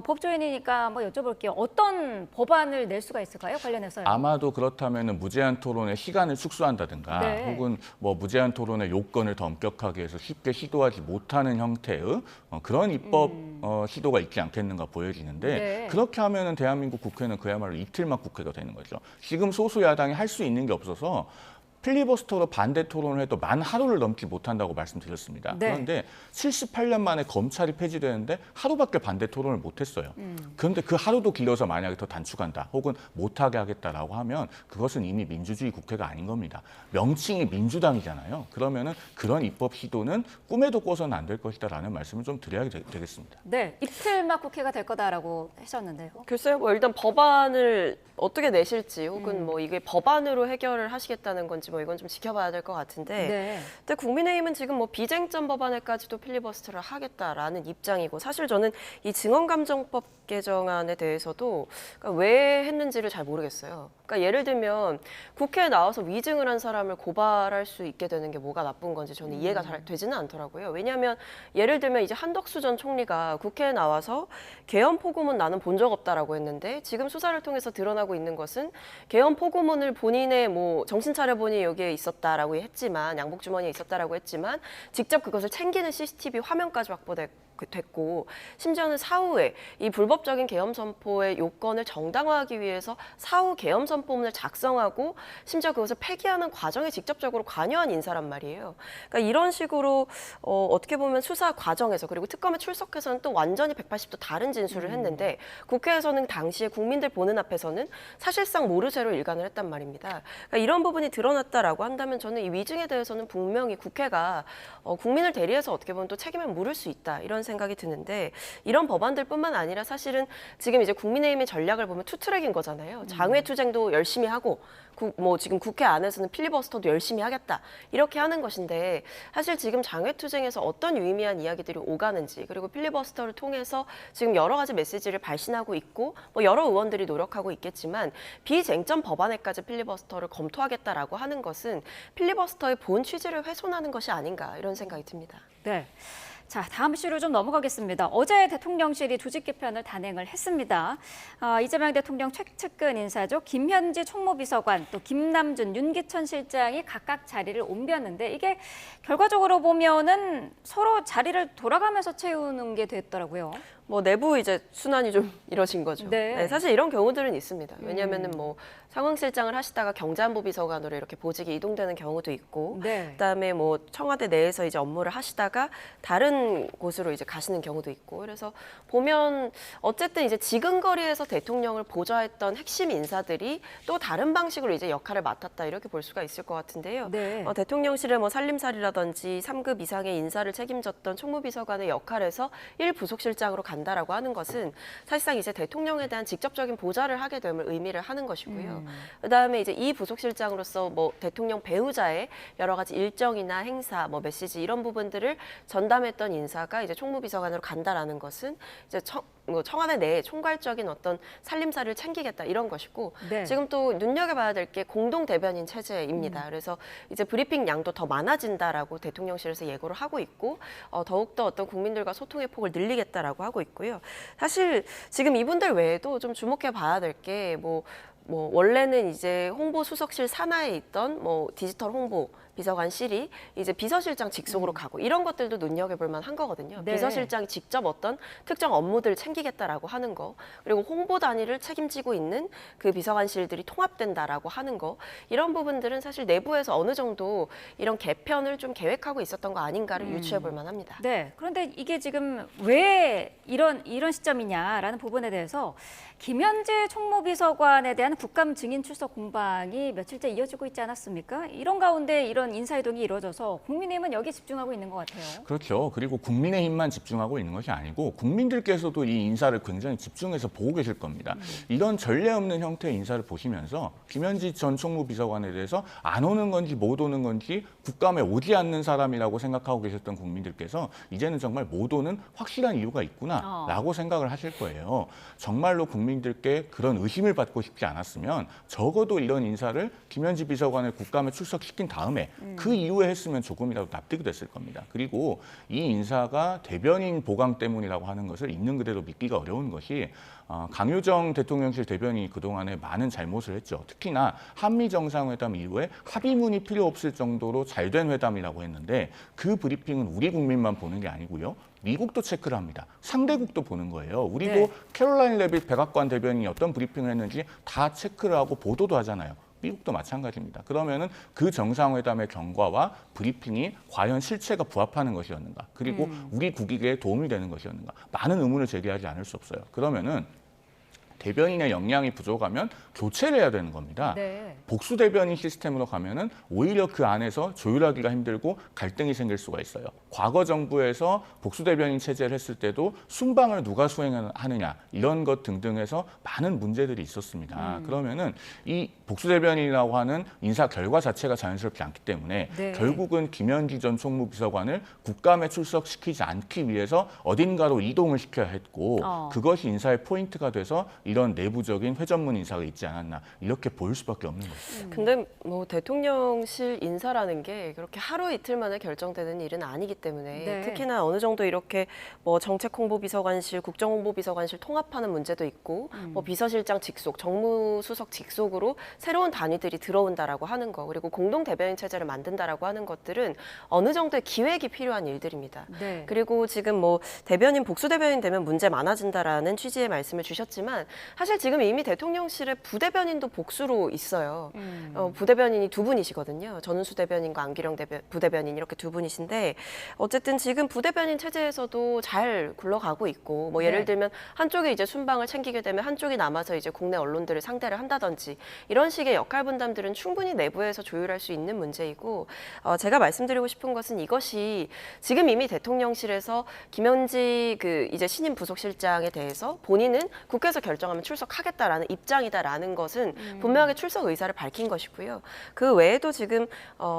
S6: 법조인이니까 한번 여쭤볼게요. 어떤 법안을 낼 수가 있을까요? 관련해서요.
S26: 아마도 그렇다면 무제한 토론의 시간을 축소한다든가
S6: 네.
S26: 혹은 뭐 무제한 토론의 요건을 더 엄격하게 해서 쉽게 시도하지 못하는 형태의 그런 입법 시도가 있지 않겠는가 보여지는데
S6: 네.
S26: 그렇게 하면은 대한민국 국회는 그야말로 이틀막 국회가 되는 거죠. 지금 소수 야당이 할 수 있는 게 없어서 필리버스터로 반대 토론을 해도 만 하루를 넘지 못한다고 말씀드렸습니다.
S6: 네.
S26: 그런데 78년 만에 검찰이 폐지되는데 하루밖에 반대 토론을 못했어요. 그런데 그 하루도 길어서 만약에 더 단축한다 혹은 못하게 하겠다라고 하면 그것은 이미 민주주의 국회가 아닌 겁니다. 명칭이 민주당이잖아요. 그러면은 그런 입법 시도는 꿈에도 꿔서는 안 될 것이다라는 말씀을 좀 드려야 되겠습니다.
S6: 네, 이틀막 국회가 될 거다라고 하셨는데요.
S7: 글쎄요, 뭐 일단 법안을 어떻게 내실지 혹은 뭐 이게 법안으로 해결을 하시겠다는 건지 뭐 이건 좀 지켜봐야 될 것 같은데
S6: 네.
S7: 근데 국민의힘은 지금 뭐 비쟁점 법안에까지도 필리버스터를 하겠다라는 입장이고 사실 저는 이 증언감정법 개정안에 대해서도 그러니까 왜 했는지를 잘 모르겠어요. 그러니까 예를 들면 국회에 나와서 위증을 한 사람을 고발할 수 있게 되는 게 뭐가 나쁜 건지 저는 이해가 잘 되지는 않더라고요. 왜냐하면 예를 들면 이제 한덕수 전 총리가 국회에 나와서 계엄 포고문 나는 본 적 없다라고 했는데 지금 수사를 통해서 드러나고 있는 것은 계엄 포고문을 본인의 뭐 정신 차려보니 여기에 있었다라고 했지만 양복 주머니에 있었다라고 했지만 직접 그것을 챙기는 CCTV 화면까지 확보됐고 됐고 심지어는 사후에 이 불법적인 계엄 선포의 요건을 정당화하기 위해서 사후 계엄 선포문을 작성하고 심지어 그것을 폐기하는 과정에 직접적으로 관여한 인사란 말이에요. 그러니까 이런 식으로 어떻게 보면 수사 과정에서 그리고 특검에 출석해서는 또 완전히 180도 다른 진술을 했는데 국회에서는 당시에 국민들 보는 앞에서는 사실상 모르쇠로 일관을 했단 말입니다. 그러니까 이런 부분이 드러났다라고 한다면 저는 이 위증에 대해서는 분명히 국회가 국민을 대리해서 어떻게 보면 또 책임을 물을 수 있다 이런 생각이 드는데 이런 법안들뿐만 아니라 사실은 지금 이제 국민의힘의 전략을 보면 투트랙인 거잖아요. 장외투쟁도 열심히 하고 지금 국회 안에서는 필리버스터도 열심히 하겠다 이렇게 하는 것인데 사실 지금 장외투쟁에서 어떤 유의미한 이야기들이 오가는지 그리고 필리버스터를 통해서 지금 여러 가지 메시지를 발신하고 있고 여러 의원들이 노력하고 있겠지만 비쟁점 법안에까지 필리버스터를 검토하겠다라고 하는 것은 필리버스터의 본 취지를 훼손하는 것이 아닌가 이런 생각이 듭니다.
S6: 네. 자, 다음 이슈로 좀 넘어가겠습니다. 어제 대통령실이 조직 개편을 단행을 했습니다. 이재명 대통령 최측근 인사죠. 김현지 총무비서관, 또 김남준, 윤기천 실장이 각각 자리를 옮겼는데 이게 결과적으로 보면은 서로 자리를 돌아가면서 채우는 게 됐더라고요.
S7: 내부 이제 순환이 좀 이뤄진 거죠.
S6: 네.
S7: 네, 사실 이런 경우들은 있습니다. 왜냐하면은 상황실장을 하시다가 경제안보 비서관으로 이렇게 보직이 이동되는 경우도 있고,
S6: 네.
S7: 그다음에 청와대 내에서 이제 업무를 하시다가 다른 곳으로 이제 가시는 경우도 있고, 그래서 보면 어쨌든 이제 지근거리에서 대통령을 보좌했던 핵심 인사들이 또 다른 방식으로 이제 역할을 맡았다 이렇게 볼 수가 있을 것 같은데요.
S6: 네.
S7: 대통령실의 살림살이라든지 3급 이상의 인사를 책임졌던 총무비서관의 역할에서 1부속실장으로 간다라고 하는 것은 사실상 이제 대통령에 대한 직접적인 보좌를 하게 됨을 의미를 하는 것이고요. 그다음에 이제 이 부속실장으로서 대통령 배우자의 여러 가지 일정이나 행사, 메시지 이런 부분들을 전담했던 인사가 이제 총무비서관으로 간다라는 것은 이제 청와대 내에 총괄적인 어떤 살림살이를 챙기겠다 이런 것이고
S6: 네.
S7: 지금 또 눈여겨봐야 될 게 공동 대변인 체제입니다. 그래서 이제 브리핑 양도 더 많아진다라고 대통령실에서 예고를 하고 있고 더욱더 어떤 국민들과 소통의 폭을 늘리겠다라고 하고 있고요. 사실 지금 이분들 외에도 좀 주목해 봐야 될 게 원래는 이제 홍보수석실 산하에 있던 디지털 홍보 비서관실이 이제 비서실장 직속으로 가고 이런 것들도 눈여겨볼 만한 거거든요.
S6: 네.
S7: 비서실장이 직접 어떤 특정 업무들을 챙기겠다라고 하는 거, 그리고 홍보 단위를 책임지고 있는 그 비서관실들이 통합된다라고 하는 거, 이런 부분들은 사실 내부에서 어느 정도 이런 개편을 좀 계획하고 있었던 거 아닌가를 유추해볼 만합니다.
S6: 네. 그런데 이게 지금 왜 이런 시점이냐라는 부분에 대해서 김현지 총무비서관에 대한 국감 증인 출석 공방이 며칠째 이어지고 있지 않았습니까? 이런 가운데 이런 인사이동이 이루어져서 국민의힘은 여기에 집중하고 있는 것 같아요.
S26: 그렇죠. 그리고 국민의힘만 집중하고 있는 것이 아니고 국민들께서도 이 인사를 굉장히 집중해서 보고 계실 겁니다. 이런 전례 없는 형태의 인사를 보시면서 김현지 전 총무비서관에 대해서 안 오는 건지 못 오는 건지 국감에 오지 않는 사람이라고 생각하고 계셨던 국민들께서 이제는 정말 못 오는 확실한 이유가 있구나라고 생각을 하실 거예요. 정말로 국민들께 그런 의심을 받고 싶지 않았으면 적어도 이런 인사를 김현지 비서관을 국감에 출석시킨 다음에 그 이후에 했으면 조금이라도 납득이 됐을 겁니다. 그리고 이 인사가 대변인 보강 때문이라고 하는 것을 있는 그대로 믿기가 어려운 것이 강효정 대통령실 대변인이 그동안에 많은 잘못을 했죠. 특히나 한미 정상회담 이후에 합의문이 필요 없을 정도로 잘된 회담이라고 했는데 그 브리핑은 우리 국민만 보는 게 아니고요. 미국도 체크를 합니다. 상대국도 보는 거예요. 우리도
S6: 네.
S26: 캐롤라인 레빗 백악관 대변인이 어떤 브리핑을 했는지 다 체크를 하고 보도도 하잖아요. 미국도 마찬가지입니다. 그러면은 그 정상회담의 경과와 브리핑이 과연 실체가 부합하는 것이었는가, 그리고 우리 국익에 도움이 되는 것이었는가, 많은 의문을 제기하지 않을 수 없어요. 그러면은 대변인의 역량이 부족하면 교체를 해야 되는 겁니다.
S6: 네.
S26: 복수 대변인 시스템으로 가면은 오히려 그 안에서 조율하기가 힘들고 갈등이 생길 수가 있어요. 과거 정부에서 복수 대변인 체제를 했을 때도 순방을 누가 수행하느냐 이런 것 등등해서 많은 문제들이 있었습니다. 그러면은 이 복수 대변인이라고 하는 인사 결과 자체가 자연스럽지 않기 때문에
S6: 네.
S26: 결국은 김현지 전 총무비서관을 국감에 출석시키지 않기 위해서 어딘가로 이동을 시켜야 했고 그것이 인사의 포인트가 돼서 이 이런 내부적인 회전문 인사가 있지 않았나 이렇게 보일 수밖에 없는 거죠.
S7: 근데 뭐 대통령실 인사라는 게 그렇게 하루 이틀 만에 결정되는 일은 아니기 때문에
S6: 네.
S7: 특히나 어느 정도 이렇게 뭐 정책홍보비서관실, 국정홍보비서관실 통합하는 문제도 있고 뭐 비서실장 직속, 정무수석 직속으로 새로운 단위들이 들어온다라고 하는 거 그리고 공동 대변인 체제를 만든다라고 하는 것들은 어느 정도의 기획이 필요한 일들입니다.
S6: 네.
S7: 그리고 지금 뭐 대변인 복수 대변인 되면 문제 많아진다라는 취지의 말씀을 주셨지만 사실 지금 이미 대통령실에 부대변인도 복수로 있어요. 부대변인이 두 분이시거든요. 전은수 대변인과 안기령 부대변인 이렇게 두 분이신데 어쨌든 지금 부대변인 체제에서도 잘 굴러가고 있고 뭐 예를
S6: 네.
S7: 들면 한쪽이 이제 순방을 챙기게 되면 한쪽이 남아서 이제 국내 언론들을 상대를 한다든지 이런 식의 역할 분담들은 충분히 내부에서 조율할 수 있는 문제이고 제가 말씀드리고 싶은 것은 이것이 지금 이미 대통령실에서 김현지 그 이제 신임 부속실장에 대해서 본인은 국회에서 결정하면 출석하겠다라는 입장이다라는 것은 분명하게 출석 의사를 밝힌 것이고요. 그 외에도 지금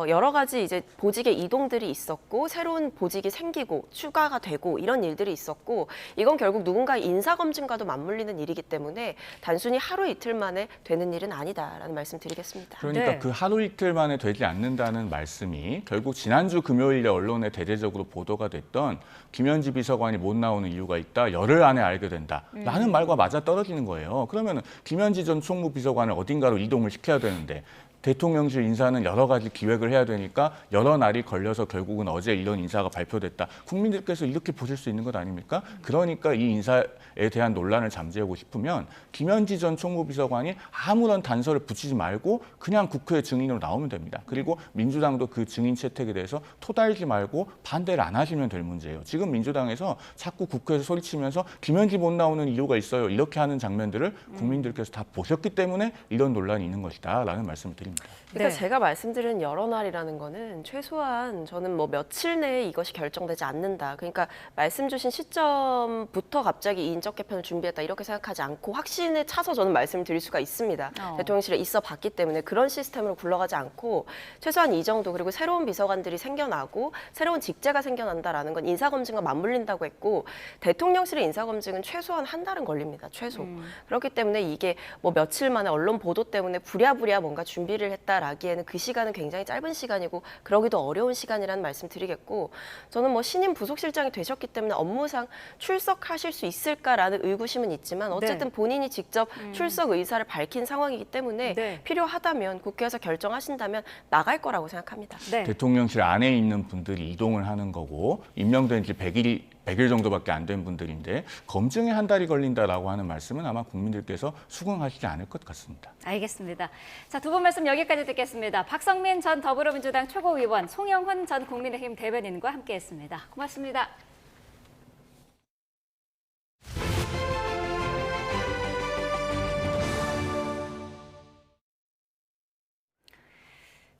S7: 여러 가지 이제 보직의 이동들이 있었고 새로운 보직이 생기고 추가가 되고 이런 일들이 있었고 이건 결국 누군가의 인사 검증과도 맞물리는 일이기 때문에 단순히 하루 이틀 만에 되는 일은 아니다라는 말씀 드리겠습니다.
S26: 그러니까
S6: 네.
S26: 그 하루 이틀 만에 되지 않는다는 말씀이 결국 지난주 금요일에 언론에 대대적으로 보도가 됐던 김현지 비서관이 못 나오는 이유가 있다. 열흘 안에 알게 된다라는 말과 맞아떨어지는 거예요. 그러면 김현지 전 총무비서관을 어딘가로 이동을 시켜야 되는데 대통령실 인사는 여러 가지 기획을 해야 되니까 여러 날이 걸려서 결국은 어제 이런 인사가 발표됐다. 국민들께서 이렇게 보실 수 있는 것 아닙니까? 그러니까 이 인사에 대한 논란을 잠재우고 싶으면 김현지 전 총무비서관이 아무런 단서를 붙이지 말고 그냥 국회 증인으로 나오면 됩니다. 그리고 민주당도 그 증인 채택에 대해서 토달지 말고 반대를 안 하시면 될 문제예요. 지금 민주당에서 자꾸 국회에서 소리치면서 김현지 못 나오는 이유가 있어요. 이렇게 하는 장면들을 국민들께서 다 보셨기 때문에 이런 논란이 있는 것이다라는 말씀을 드립니다.
S7: 그러니까
S6: 네.
S7: 제가 말씀드린 여러 날이라는 거는 최소한 저는 뭐 며칠 내에 이것이 결정되지 않는다. 그러니까 말씀 주신 시점부터 갑자기 이 인적 개편을 준비했다 이렇게 생각하지 않고 확신에 차서 저는 말씀을 드릴 수가 있습니다. 대통령실에 있어 봤기 때문에 그런 시스템으로 굴러가지 않고 최소한 이 정도 그리고 새로운 비서관들이 생겨나고 새로운 직제가 생겨난다라는 건 인사검증과 맞물린다고 했고 대통령실의 인사검증은 최소한 한 달은 걸립니다. 최소. 그렇기 때문에 이게 뭐 며칠 만에 언론 보도 때문에 부랴부랴 뭔가 준비를 했다라기에는 그 시간은 굉장히 짧은 시간이고 그러기도 어려운 시간이라는 말씀 드리겠고 저는 뭐 신임 부속실장이 되셨기 때문에 업무상 출석하실 수 있을까라는 의구심은 있지만 어쨌든 본인이 직접 출석 의사를 밝힌 상황이기 때문에 필요하다면 국회에서 결정하신다면 나갈 거라고 생각합니다.
S6: 네.
S26: 대통령실 안에 있는 분들이 이동을 하는 거고 임명된 지 100일 정도밖에 안 된 분들인데 검증에 한 달이 걸린다라고 하는 말씀은 아마 국민들께서 수긍하시지 않을 것 같습니다.
S6: 알겠습니다. 자, 두 분 말씀 여기까지 듣겠습니다. 박성민 전 더불어민주당 최고위원, 송영훈 전 국민의힘 대변인과 함께했습니다. 고맙습니다.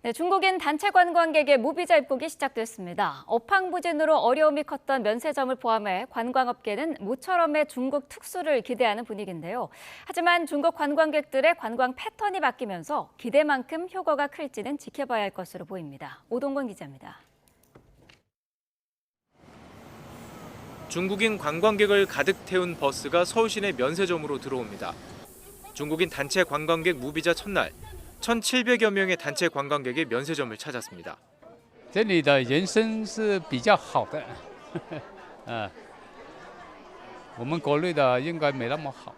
S6: 네, 중국인 단체 관광객의 무비자 입국이 시작됐습니다. 업황부진으로 어려움이 컸던 면세점을 포함해 관광업계는 모처럼의 중국 특수를 기대하는 분위기인데요. 하지만 중국 관광객들의 관광 패턴이 바뀌면서 기대만큼 효과가 클지는 지켜봐야 할 것으로 보입니다. 오동건 기자입니다.
S3: 중국인 관광객을 가득 태운 버스가 서울 시내 면세점으로 들어옵니다. 중국인 단체 관광객 무비자 첫날, 1,700여 명의 단체 관광객이 면세점을 찾았습니다.
S8: 这里的人生是比较好的，我们国内的应该没那么好。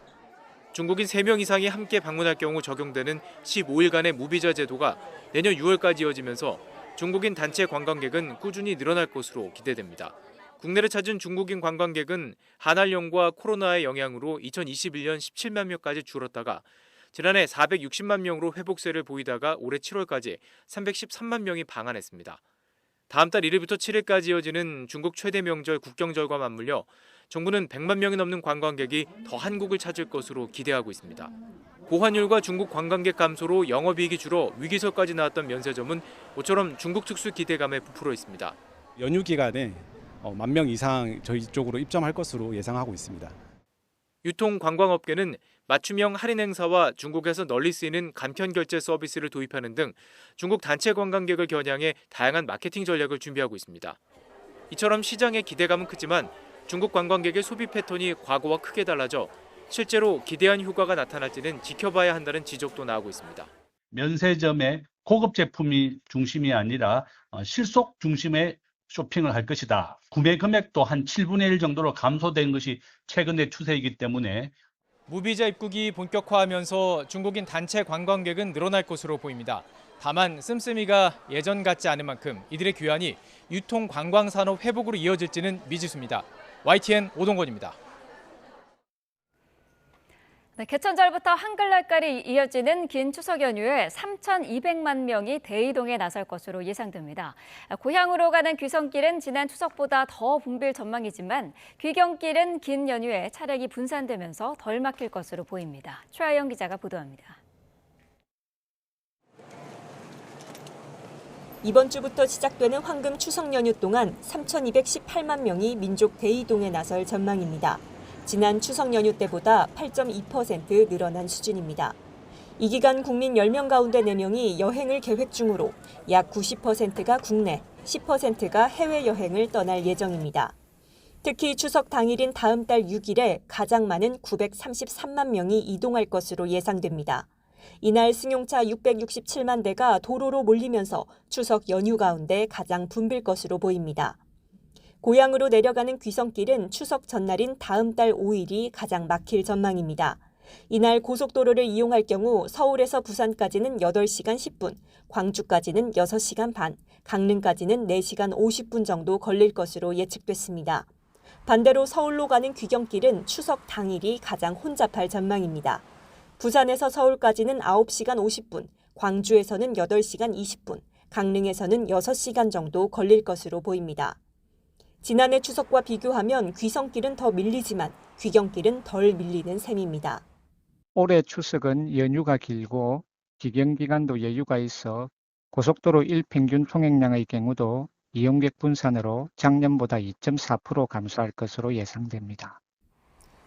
S3: 중국인 3명 이상이 함께 방문할 경우 적용되는 15일간의 무비자 제도가 내년 6월까지 이어지면서 중국인 단체 관광객은 꾸준히 늘어날 것으로 기대됩니다. 국내를 찾은 중국인 관광객은 한한령과 코로나의 영향으로 2021년 17만 명까지 줄었다가 지난해 460만 명으로 회복세를 보이다가 올해 7월까지 313만 명이 방한했습니다. 다음 달 1일부터 7일까지 이어지는 중국 최대 명절 국경절과 맞물려 정부는 100만 명이 넘는 관광객이 더 한국을 찾을 것으로 기대하고 있습니다. 고환율과 중국 관광객 감소로 영업이익이 줄어 위기설까지 나왔던 면세점은 모처럼 중국 특수 기대감에 부풀어 있습니다.
S10: 연휴 기간에 1만 명 이상 저희 쪽으로 입점할 것으로 예상하고 있습니다.
S3: 유통 관광업계는 맞춤형 할인 행사와 중국에서 널리 쓰이는 간편 결제 서비스를 도입하는 등 중국 단체 관광객을 겨냥해 다양한 마케팅 전략을 준비하고 있습니다. 이처럼 시장의 기대감은 크지만 중국 관광객의 소비 패턴이 과거와 크게 달라져 실제로 기대한 효과가 나타날지는 지켜봐야 한다는 지적도 나오고 있습니다.
S12: 면세점의 고급 제품이 중심이 아니라 실속 중심의 쇼핑을 할 것이다. 구매 금액도 한 7분의 1 정도로 감소된 것이 최근의 추세이기 때문에
S3: 무비자 입국이 본격화하면서 중국인 단체 관광객은 늘어날 것으로 보입니다. 다만 씀씀이가 예전 같지 않은 만큼 이들의 귀환이 유통 관광 산업 회복으로 이어질지는 미지수입니다. YTN 오동건입니다.
S6: 네, 개천절부터 한글날까지 이어지는 긴 추석 연휴에 3,200만 명이 대이동에 나설 것으로 예상됩니다. 고향으로 가는 귀성길은 지난 추석보다 더 붐빌 전망이지만 귀경길은 긴 연휴에 차량이 분산되면서 덜 막힐 것으로 보입니다. 최하영 기자가 보도합니다.
S14: 이번 주부터 시작되는 황금 추석 연휴 동안 3,218만 명이 민족 대이동에 나설 전망입니다. 지난 추석 연휴 때보다 8.2% 늘어난 수준입니다. 이 기간 국민 10명 가운데 4명이 여행을 계획 중으로 약 90%가 국내, 10%가 해외여행을 떠날 예정입니다. 특히 추석 당일인 다음 달 6일에 가장 많은 933만 명이 이동할 것으로 예상됩니다. 이날 승용차 667만 대가 도로로 몰리면서 추석 연휴 가운데 가장 붐빌 것으로 보입니다. 고향으로 내려가는 귀성길은 추석 전날인 다음 달 5일이 가장 막힐 전망입니다. 이날 고속도로를 이용할 경우 서울에서 부산까지는 8시간 10분, 광주까지는 6시간 반, 강릉까지는 4시간 50분 정도 걸릴 것으로 예측됐습니다. 반대로 서울로 가는 귀경길은 추석 당일이 가장 혼잡할 전망입니다. 부산에서 서울까지는 9시간 50분, 광주에서는 8시간 20분, 강릉에서는 6시간 정도 걸릴 것으로 보입니다. 지난해 추석과 비교하면 귀성길은 더 밀리지만 귀경길은 덜 밀리는 셈입니다.
S15: 올해 추석은 연휴가 길고 귀경기간도 여유가 있어 고속도로 일평균 통행량의 경우도 이용객 분산으로 작년보다 2.4% 감소할 것으로 예상됩니다.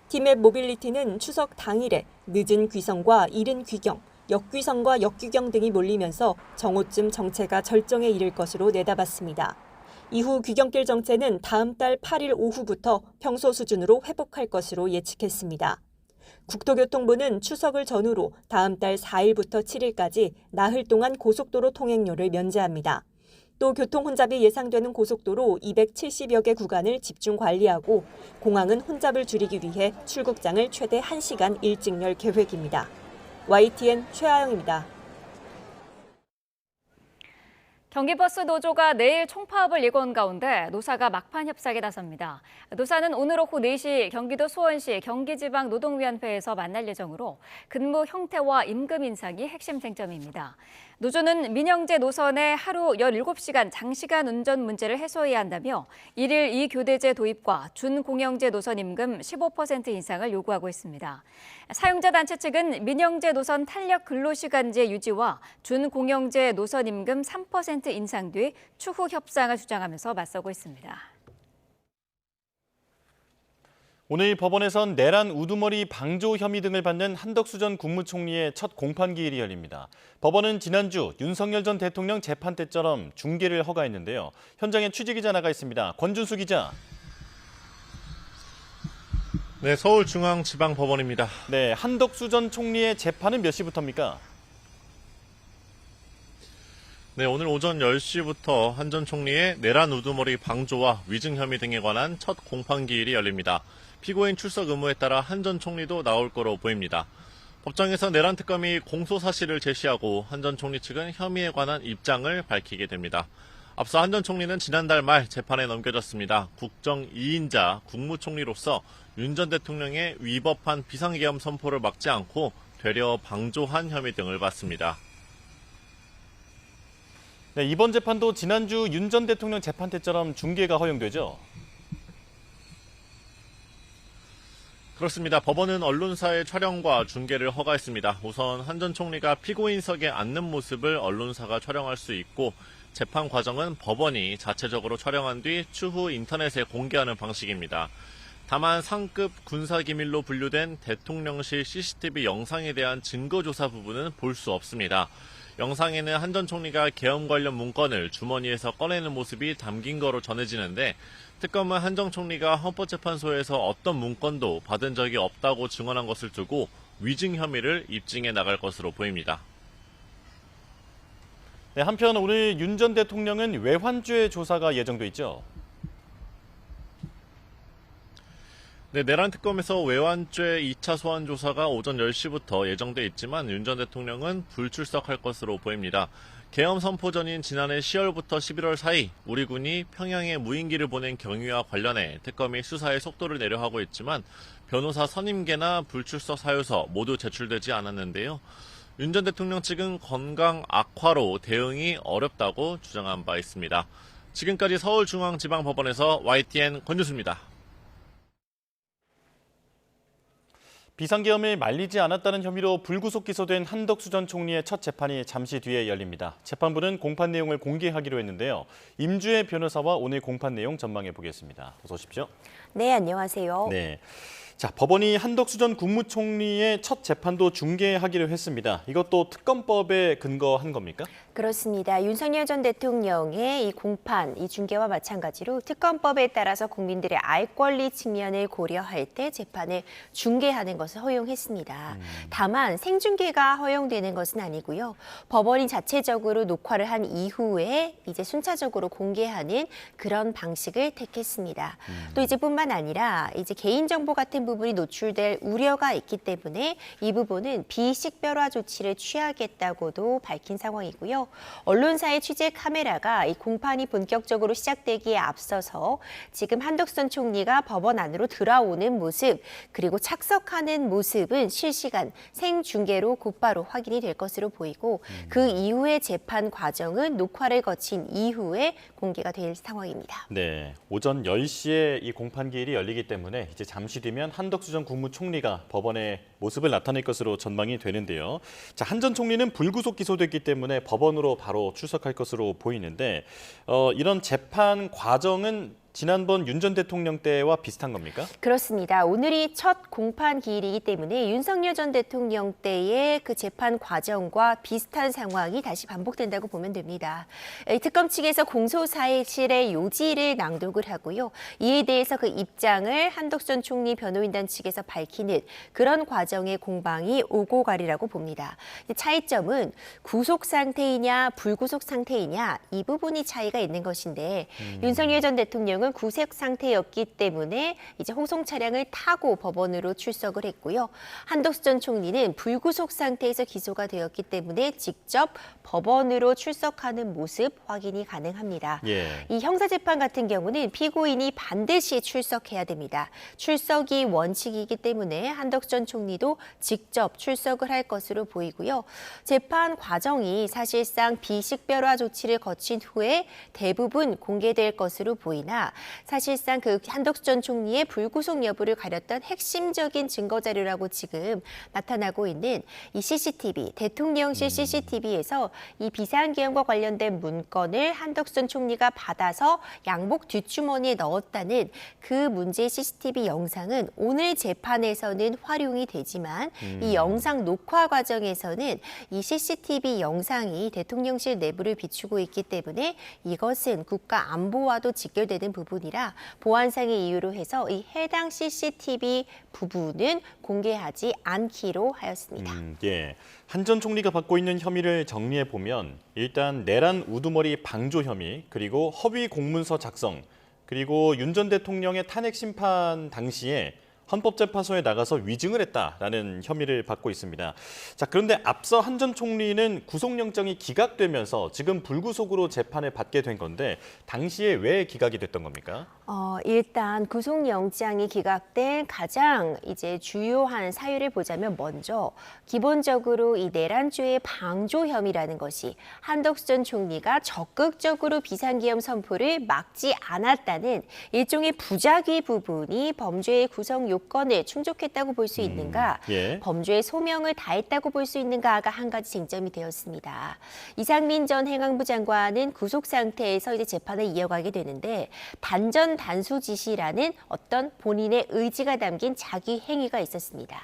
S14: 티맵 모빌리티는 추석 당일에 늦은 귀성과 이른 귀경, 역귀성과 역귀경 등이 몰리면서 정오쯤 정체가 절정에 이를 것으로 내다봤습니다. 이후 귀경길 정체는 다음 달 8일 오후부터 평소 수준으로 회복할 것으로 예측했습니다. 국토교통부는 추석을 전후로 다음 달 4일부터 7일까지 나흘 동안 고속도로 통행료를 면제합니다. 또 교통 혼잡이 예상되는 고속도로 270여 개 구간을 집중 관리하고 공항은 혼잡을 줄이기 위해 출국장을 최대 1시간 일찍 열 계획입니다. YTN 최하영입니다.
S6: 경기버스 노조가 내일 총파업을 예고한 가운데 노사가 막판 협상에 나섭니다. 노사는 오늘 오후 4시 경기도 수원시 경기지방노동위원회에서 만날 예정으로 근무 형태와 임금 인상이 핵심 쟁점입니다. 노조는 민영제 노선의 하루 17시간 장시간 운전 문제를 해소해야 한다며 1일 2교대제 도입과 준공영제 노선 임금 15% 인상을 요구하고 있습니다. 사용자 단체 측은 민영제 노선 탄력 근로시간제 유지와 준공영제 노선 임금 3% 인상 뒤 추후 협상을 주장하면서 맞서고 있습니다.
S13: 오늘 법원에선 내란 우두머리 방조 혐의 등을 받는 한덕수 전 국무총리의 첫 공판기일이 열립니다. 법원은 지난주 윤석열 전 대통령 재판 때처럼 중계를 허가했는데요. 현장에 취재기자 나가 있습니다. 권준수 기자.
S16: 네, 서울중앙지방법원입니다.
S13: 네, 한덕수 전 총리의 재판은 몇 시부터입니까?
S16: 네, 오늘 오전 10시부터 한 전 총리의 내란 우두머리 방조와 위증 혐의 등에 관한 첫 공판기일이 열립니다. 피고인 출석 의무에 따라 한 전 총리도 나올 거로 보입니다. 법정에서 내란 특검이 공소 사실을 제시하고 한 전 총리 측은 혐의에 관한 입장을 밝히게 됩니다. 앞서 한 전 총리는 지난달 말 재판에 넘겨졌습니다. 국정 2인자 국무총리로서 윤 전 대통령의 위법한 비상계엄 선포를 막지 않고 되려 방조한 혐의 등을 받습니다.
S13: 네, 이번 재판도 지난주 윤 전 대통령 재판 때처럼 중계가 허용되죠?
S16: 그렇습니다. 법원은 언론사의 촬영과 중계를 허가했습니다. 우선 한 전 총리가 피고인석에 앉는 모습을 언론사가 촬영할 수 있고 재판 과정은 법원이 자체적으로 촬영한 뒤 추후 인터넷에 공개하는 방식입니다. 다만 상급 군사기밀로 분류된 대통령실 CCTV 영상에 대한 증거조사 부분은 볼 수 없습니다. 영상에는 한 전 총리가 계엄 관련 문건을 주머니에서 꺼내는 모습이 담긴 거로 전해지는데 특검은 한정 총리가 헌법재판소에서 어떤 문건도 받은 적이 없다고 증언한 것을 두고 위증 혐의를 입증해 나갈 것으로 보입니다.
S13: 네, 한편 오늘 윤 전 대통령은 외환죄 조사가 예정돼 있죠.
S16: 네, 내란 특검에서 외환죄 2차 소환 조사가 오전 10시부터 예정돼 있지만 윤 전 대통령은 불출석할 것으로 보입니다. 계엄 선포 전인 지난해 10월부터 11월 사이 우리 군이 평양에 무인기를 보낸 경위와 관련해 특검이 수사의 속도를 내려하고 있지만 변호사 선임계나 불출석 사유서 모두 제출되지 않았는데요. 윤 전 대통령 측은 건강 악화로 대응이 어렵다고 주장한 바 있습니다. 지금까지 서울중앙지방법원에서 YTN 권유수입니다.
S13: 비상계엄을 말리지 않았다는 혐의로 불구속 기소된 한덕수 전 총리의 첫 재판이 잠시 뒤에 열립니다. 재판부는 공판 내용을 공개하기로 했는데요. 임주혜 변호사와 오늘 공판 내용 전망해 보겠습니다. 어서 오십시오.
S2: 네, 안녕하세요.
S13: 네. 자, 법원이 한덕수 전 국무총리의 첫 재판도 중계하기로 했습니다. 이것도 특검법에 근거한 겁니까?
S2: 그렇습니다. 윤석열 전 대통령의 이 공판, 이 중계와 마찬가지로 특검법에 따라서 국민들의 알 권리 측면을 고려할 때 재판을 중계하는 것을 허용했습니다. 다만 생중계가 허용되는 것은 아니고요. 법원이 자체적으로 녹화를 한 이후에 이제 순차적으로 공개하는 그런 방식을 택했습니다. 또 이제뿐만 아니라 이제 개인정보 같은 부분이 노출될 우려가 있기 때문에 이 부분은 비식별화 조치를 취하겠다고도 밝힌 상황이고요. 언론사의 취재 카메라가 이 공판이 본격적으로 시작되기에 앞서서 지금 한덕수 전 총리가 법원 안으로 들어오는 모습 그리고 착석하는 모습은 실시간 생중계로 곧바로 확인이 될 것으로 보이고 그 이후의 재판 과정은 녹화를 거친 이후에 공개가 될 상황입니다.
S13: 네, 오전 10시에 이 공판 기일이 열리기 때문에 이제 잠시 뒤면 한덕수 전 국무총리가 법원에 모습을 나타낼 것으로 전망이 되는데요. 자, 한 전 총리는 불구속 기소됐기 때문에 법원으로 바로 출석할 것으로 보이는데 이런 재판 과정은 지난번 윤 전 대통령 때와 비슷한 겁니까?
S2: 그렇습니다. 오늘이 첫 공판 기일이기 때문에 윤석열 전 대통령 때의 그 재판 과정과 비슷한 상황이 다시 반복된다고 보면 됩니다. 특검 측에서 공소사실의 요지를 낭독을 하고요. 이에 대해서 그 입장을 한덕수 전 총리 변호인단 측에서 밝히는 그런 과정의 공방이 오고 가리라고 봅니다. 차이점은 구속 상태이냐 불구속 상태이냐 이 부분이 차이가 있는 것인데 윤석열 전 대통령은 구속 상태였기 때문에 이제 호송 차량을 타고 법원으로 출석을 했고요. 한덕수 전 총리는 불구속 상태에서 기소가 되었기 때문에 직접 법원으로 출석하는 모습 확인이 가능합니다. 이 형사재판 같은 경우는 피고인이 반드시 출석해야 됩니다. 출석이 원칙이기 때문에 한덕수 전 총리도 직접 출석을 할 것으로 보이고요. 재판 과정이 사실상 비식별화 조치를 거친 후에 대부분 공개될 것으로 보이나 사실상 그 한덕수 전 총리의 불구속 여부를 가렸던 핵심적인 증거 자료라고 지금 나타나고 있는 이 CCTV, 대통령실 CCTV에서 이 비상계엄과 관련된 문건을 한덕수 전 총리가 받아서 양복 뒷주머니에 넣었다는 그 문제의 CCTV 영상은 오늘 재판에서는 활용이 되지만 이 영상 녹화 과정에서는 이 CCTV 영상이 대통령실 내부를 비추고 있기 때문에 이것은 국가 안보와도 직결되는 부분이라 보안상의 이유로 해서 이 해당 CCTV 부분은 공개하지 않기로 하였습니다.
S13: 한 전 총리가 받고 있는 혐의를 정리해 보면 일단 내란 우두머리 방조 혐의, 그리고 허위 공문서 작성, 그리고 윤 전 대통령의 탄핵 심판 당시에 헌법재판소에 나가서 위증을 했다라는 혐의를 받고 있습니다. 자, 그런데 앞서 한 전 총리는 구속영장이 기각되면서 지금 불구속으로 재판을 받게 된 건데 당시에 왜 기각이 됐던 겁니까?
S2: 일단 구속영장이 기각된 가장 이제 주요한 사유를 보자면 먼저 기본적으로 이 내란죄의 방조 혐의라는 것이 한덕수 전 총리가 적극적으로 비상계엄 선포를 막지 않았다는 일종의 부작위 부분이 범죄의 구성 요건을 충족했다고 볼 수 있는가, 범죄의 소명을 다했다고 볼 수 있는가가 한 가지 쟁점이 되었습니다. 이상민 전 행안부 장관은 구속 상태에서 이제 재판을 이어가게 되는데 단전 단수 지시라는 어떤 본인의 의지가 담긴 자기 행위가 있었습니다.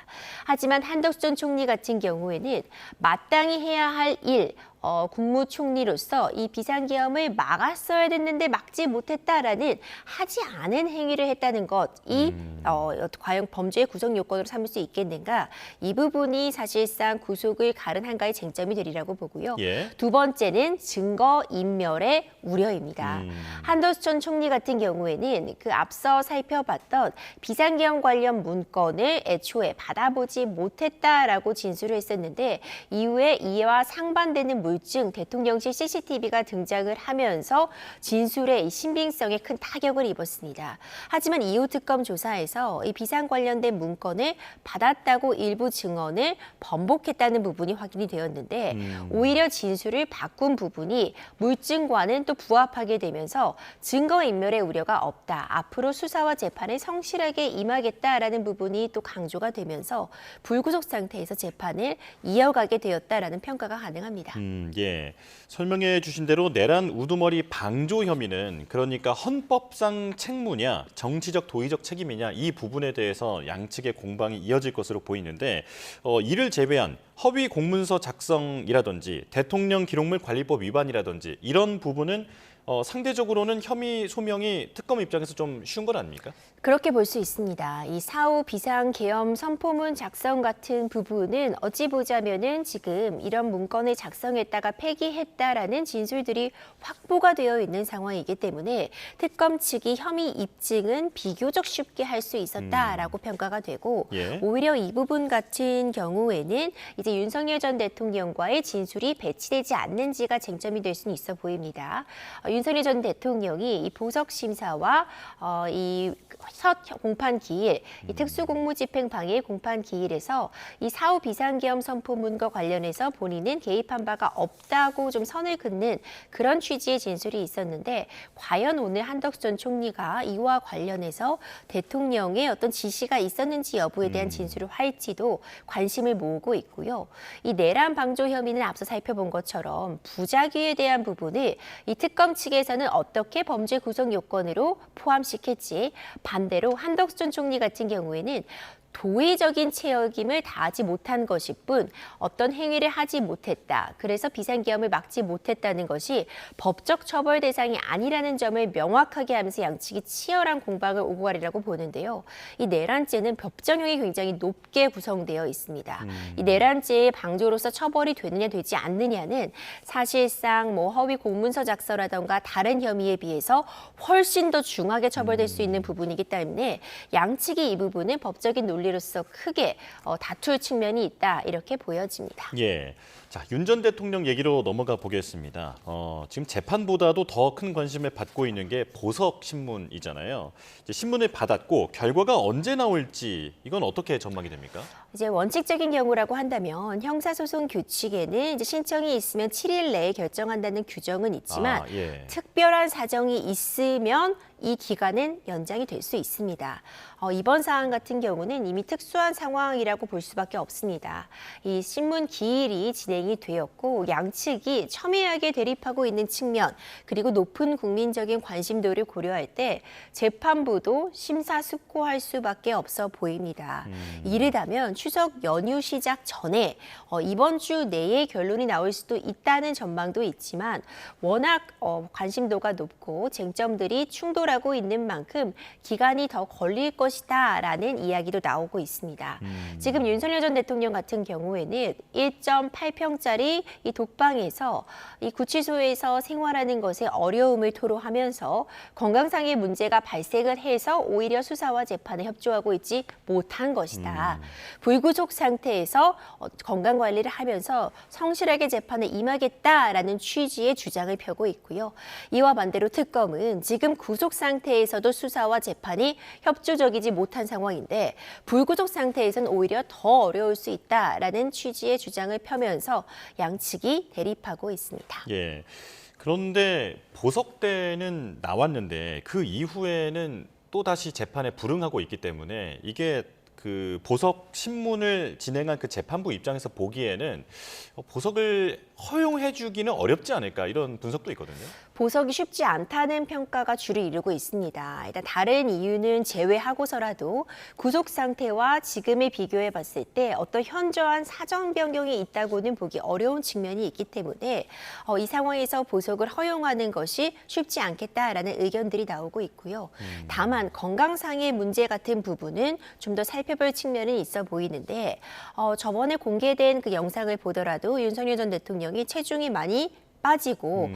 S2: 하지만 한덕수 전 총리 같은 경우에는 마땅히 해야 할 일, 국무총리로서 이 비상계엄을 막았어야 됐는데 막지 못했다라는 하지 않은 행위를 했다는 것이 과연 범죄의 구성 요건으로 삼을 수 있겠는가? 이 부분이 사실상 구속을 가른 한 가지 쟁점이 되리라고 보고요.
S13: 예.
S2: 두 번째는 증거 인멸의 우려입니다. 한덕수 총리 같은 경우에는 그 앞서 살펴봤던 비상계엄 관련 문건을 애초에 받아보지 못했다라고 진술을 했었는데 이후에 이와 상반되는 물증, 대통령실 CCTV가 등장을 하면서 진술의 신빙성에 큰 타격을 입었습니다. 하지만 이후 특검 조사에서 이 비상 관련된 문건을 받았다고 일부 증언을 번복했다는 부분이 확인이 되었는데 오히려 진술을 바꾼 부분이 물증과는 또 부합하게 되면서 증거인멸의 우려가 없다. 앞으로 수사와 재판에 성실하게 임하겠다라는 부분이 또 강조가 되면서 불구속 상태에서 재판을 이어가게 되었다라는 평가가 가능합니다.
S13: 예. 설명해 주신 대로 내란 우두머리 방조 혐의는 그러니까 헌법상 책무냐 정치적 도의적 책임이냐 이 부분에 대해서 양측의 공방이 이어질 것으로 보이는데 이를 제외한 허위 공문서 작성이라든지 대통령 기록물 관리법 위반이라든지 이런 부분은 상대적으로는 혐의 소명이 특검 입장에서 좀 쉬운 건 아닙니까?
S2: 그렇게 볼 수 있습니다. 이 사후 비상계엄 선포문 작성 같은 부분은 어찌 보자면은 지금 이런 문건을 작성했다가 폐기했다라는 진술들이 확보가 되어 있는 상황이기 때문에 특검 측이 혐의 입증은 비교적 쉽게 할 수 있었다라고 평가가 되고
S13: 예.
S2: 오히려 이 부분 같은 경우에는 이제 윤석열 전 대통령과의 진술이 배치되지 않는지가 쟁점이 될 수는 있어 보입니다. 윤석열 전 대통령이 이 보석 심사와 이 첫 공판 기일, 이 특수공무집행방해 공판 기일에서 이 사후 비상계엄 선포문과 관련해서 본인은 개입한 바가 없다고 좀 선을 긋는 그런 취지의 진술이 있었는데 과연 오늘 한덕수 전 총리가 이와 관련해서 대통령의 어떤 지시가 있었는지 여부에 대한 진술을 할지도 관심을 모으고 있고요. 이 내란 방조 혐의는 앞서 살펴본 것처럼 부작위에 대한 부분을 이 특검 측에서는 어떻게 범죄 구성 요건으로 포함시킬지 반대로 한덕수 전 총리 같은 경우에는 도의적인 책임을 다하지 못한 것일 뿐 어떤 행위를 하지 못했다. 그래서 비상계엄을 막지 못했다는 것이 법적 처벌 대상이 아니라는 점을 명확하게 하면서 양측이 치열한 공방을 오고 가리라고 보는데요. 이 내란죄는 법정형이 굉장히 높게 구성되어 있습니다. 이 내란죄의 방조로서 처벌이 되느냐 되지 않느냐는 사실상 뭐 허위 공문서 작성이라던가 다른 혐의에 비해서 훨씬 더 중하게 처벌될 수 있는 부분이기 때문에 양측이 이 부분은 법적인 논리로서 크게 다툴 측면이 있다 이렇게 보여집니다.
S13: 예. 자, 윤 전 대통령 얘기로 넘어가 보겠습니다. 지금 재판보다도 더 큰 관심을 받고 있는 게 보석 신문이잖아요. 이제 신문을 받았고 결과가 언제 나올지 이건 어떻게 전망이 됩니까?
S2: 이제 원칙적인 경우라고 한다면 형사소송 규칙에는 이제 신청이 있으면 7일 내에 결정한다는 규정은 있지만
S13: 예.
S2: 특별한 사정이 있으면 이 기간은 연장이 될 수 있습니다. 이번 사안 같은 경우는 이미 특수한 상황이라고 볼 수밖에 없습니다. 이 신문 기일이 진행이 되었고 양측이 첨예하게 대립하고 있는 측면 그리고 높은 국민적인 관심도를 고려할 때 재판부도 심사숙고할 수밖에 없어 보입니다. 이르다면 추석 연휴 시작 전에 이번 주 내에 결론이 나올 수도 있다는 전망도 있지만 워낙 관심도가 높고 쟁점들이 충돌하고 있는 만큼 기간이 더 걸릴 것이다라는 이야기도 나오고 있습니다. 지금 윤석열 전 대통령 같은 경우에는 1.8평짜리 이 독방에서 이 구치소에서 생활하는 것에 어려움을 토로하면서 건강상의 문제가 발생을 해서 오히려 수사와 재판에 협조하고 있지 못한 것이다. 불구속 상태에서 건강 관리를 하면서 성실하게 재판에 임하겠다라는 취지의 주장을 펴고 있고요. 이와 반대로 특검은 지금 구속 상태에서도 수사와 재판이 협조적이지 못한 상황인데 불구속 상태에서는 오히려 더 어려울 수 있다라는 취지의 주장을 펴면서 양측이 대립하고 있습니다.
S13: 예. 그런데 보석대는 나왔는데 그 이후에는 또다시 재판에 불응하고 있기 때문에 이게 그 보석 신문을 진행한 그 재판부 입장에서 보기에는 보석을 허용해주기는 어렵지 않을까 이런 분석도 있거든요.
S2: 보석이 쉽지 않다는 평가가 주를 이루고 있습니다. 일단 다른 이유는 제외하고서라도 구속 상태와 지금을 비교해 봤을 때 어떤 현저한 사정 변경이 있다고는 보기 어려운 측면이 있기 때문에 이 상황에서 보석을 허용하는 것이 쉽지 않겠다라는 의견들이 나오고 있고요. 다만 건강상의 문제 같은 부분은 좀 더 살펴볼 측면은 있어 보이는데 저번에 공개된 그 영상을 보더라도 윤석열 전 대통령이 체중이 많이 빠지고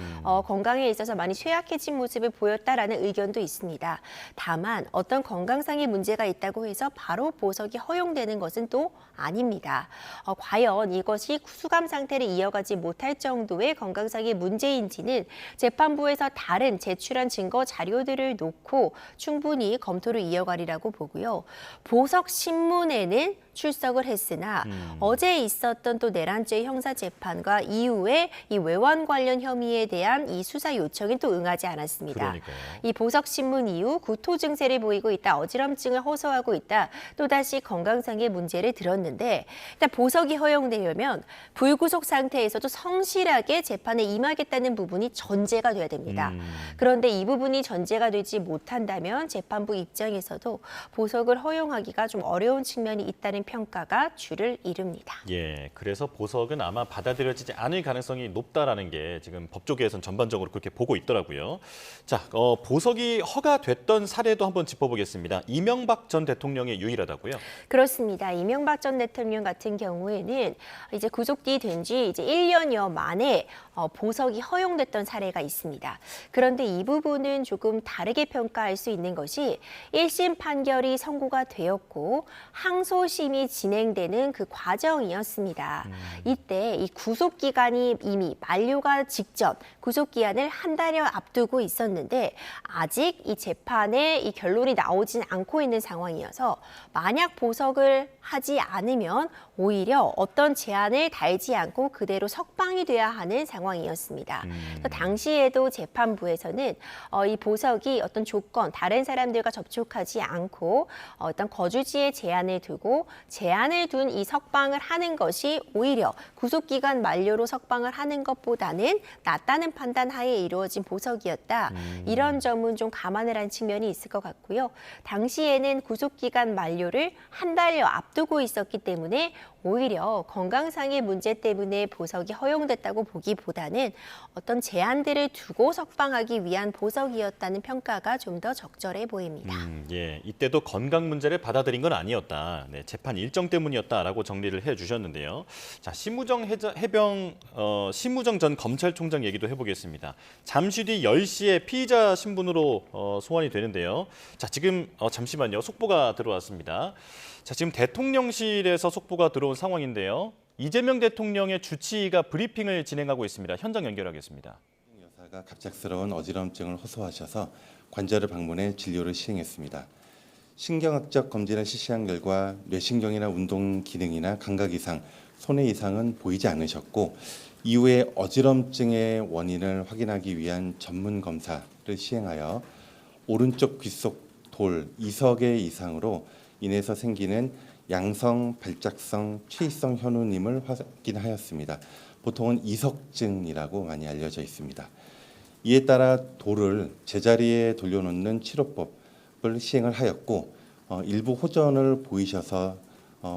S2: 건강에 있어서 많이 쇠약해진 모습을 보였다라는 의견도 있습니다. 다만 어떤 건강상의 문제가 있다고 해서 바로 보석이 허용되는 것은 또 아닙니다. 과연 이것이 수감 상태를 이어가지 못할 정도의 건강상의 문제인지는 재판부에서 다른 제출한 증거 자료들을 놓고 충분히 검토를 이어가리라고 보고요. 보석 신문에는 출석을 했으나 어제 있었던 또 내란죄 형사재판과 이후에 이 외환 관련 혐의에 대한 이 수사 요청이 또 응하지 않았습니다.
S13: 그러니까요.
S2: 이 보석 신문 이후 구토 증세를 보이고 있다, 어지럼증을 호소하고 있다, 또다시 건강상의 문제를 들었는데 일단 보석이 허용되려면 불구속 상태에서도 성실하게 재판에 임하겠다는 부분이 전제가 돼야 됩니다. 그런데 이 부분이 전제가 되지 못한다면 재판부 입장에서도 보석을 허용하기가 좀 어려운 측면이 있다는 평가가 주를 이룹니다.
S13: 예, 그래서 보석은 아마 받아들여지지 않을 가능성이 높다라는 게 지금 법조계에서는 전반적으로 그렇게 보고 있더라고요. 자, 보석이 허가됐던 사례도 한번 짚어보겠습니다. 이명박 전 대통령의 유일하다고요?
S2: 그렇습니다. 이명박 전 대통령 같은 경우에는 이제 구속이 된 지 이제 1년여 만에 보석이 허용됐던 사례가 있습니다. 그런데 이 부분은 조금 다르게 평가할 수 있는 것이 1심 판결이 선고가 되었고 항소심이 진행되는 그 과정이었습니다. 이때 이 구속기간이 이미 만료가 직전 구속기한을 한 달여 앞두고 있었는데 아직 이 재판에 이 결론이 나오진 않고 있는 상황이어서 만약 보석을 하지 않으면 오히려 어떤 제한을 달지 않고 그대로 석방이 돼야 하는 상황이었습니다. 당시에도 재판부에서는 이 보석이 어떤 조건, 다른 사람들과 접촉하지 않고 어떤 거주지에 제한을 두고 제한을 둔 이 석방을 하는 것이 오히려 구속기간 만료로 석방을 하는 것보다는 낫다는 판단 하에 이루어진 보석이었다. 이런 점은 좀 감안을 한 측면이 있을 것 같고요. 당시에는 구속기간 만료를 한 달여 앞두고 있었기 때문에 오히려 건강상의 문제 때문에 보석이 허용됐다고 보기보다는 어떤 제한들을 두고 석방하기 위한 보석이었다는 평가가 좀 더 적절해 보입니다.
S13: 예, 이때도 건강 문제를 받아들인 건 아니었다. 네, 재판 일정 때문이었다라고 정리를 해주셨는데요. 자, 심우정 전 검찰총장 얘기도 해보겠습니다. 잠시 뒤 10시에 피의자 신분으로 소환이 되는데요. 자, 지금 잠시만요. 속보가 들어왔습니다. 자, 지금 대통령실에서 속보가 들어온 상황인데요. 이재명 대통령의 주치의가 브리핑을 진행하고 있습니다. 현장 연결하겠습니다.
S11: 여사가 갑작스러운 어지럼증을 호소하셔서 관저를 방문해 진료를 시행했습니다. 신경학적 검진을 실시한 결과 뇌신경이나 운동 기능이나 감각 이상, 손해 이상은 보이지 않으셨고 이후에 어지럼증의 원인을 확인하기 위한 전문 검사를 시행하여 오른쪽 귓속 돌 2석의 이상으로 인해서 생기는 양성 발작성 취의성 현우님을 확인하였습니다. 보통은 이석증이라고 많이 알려져 있습니다. 이에 따라 돌을 제자리에 돌려놓는 치료법을 시행을 하였고 일부 호전을 보이셔서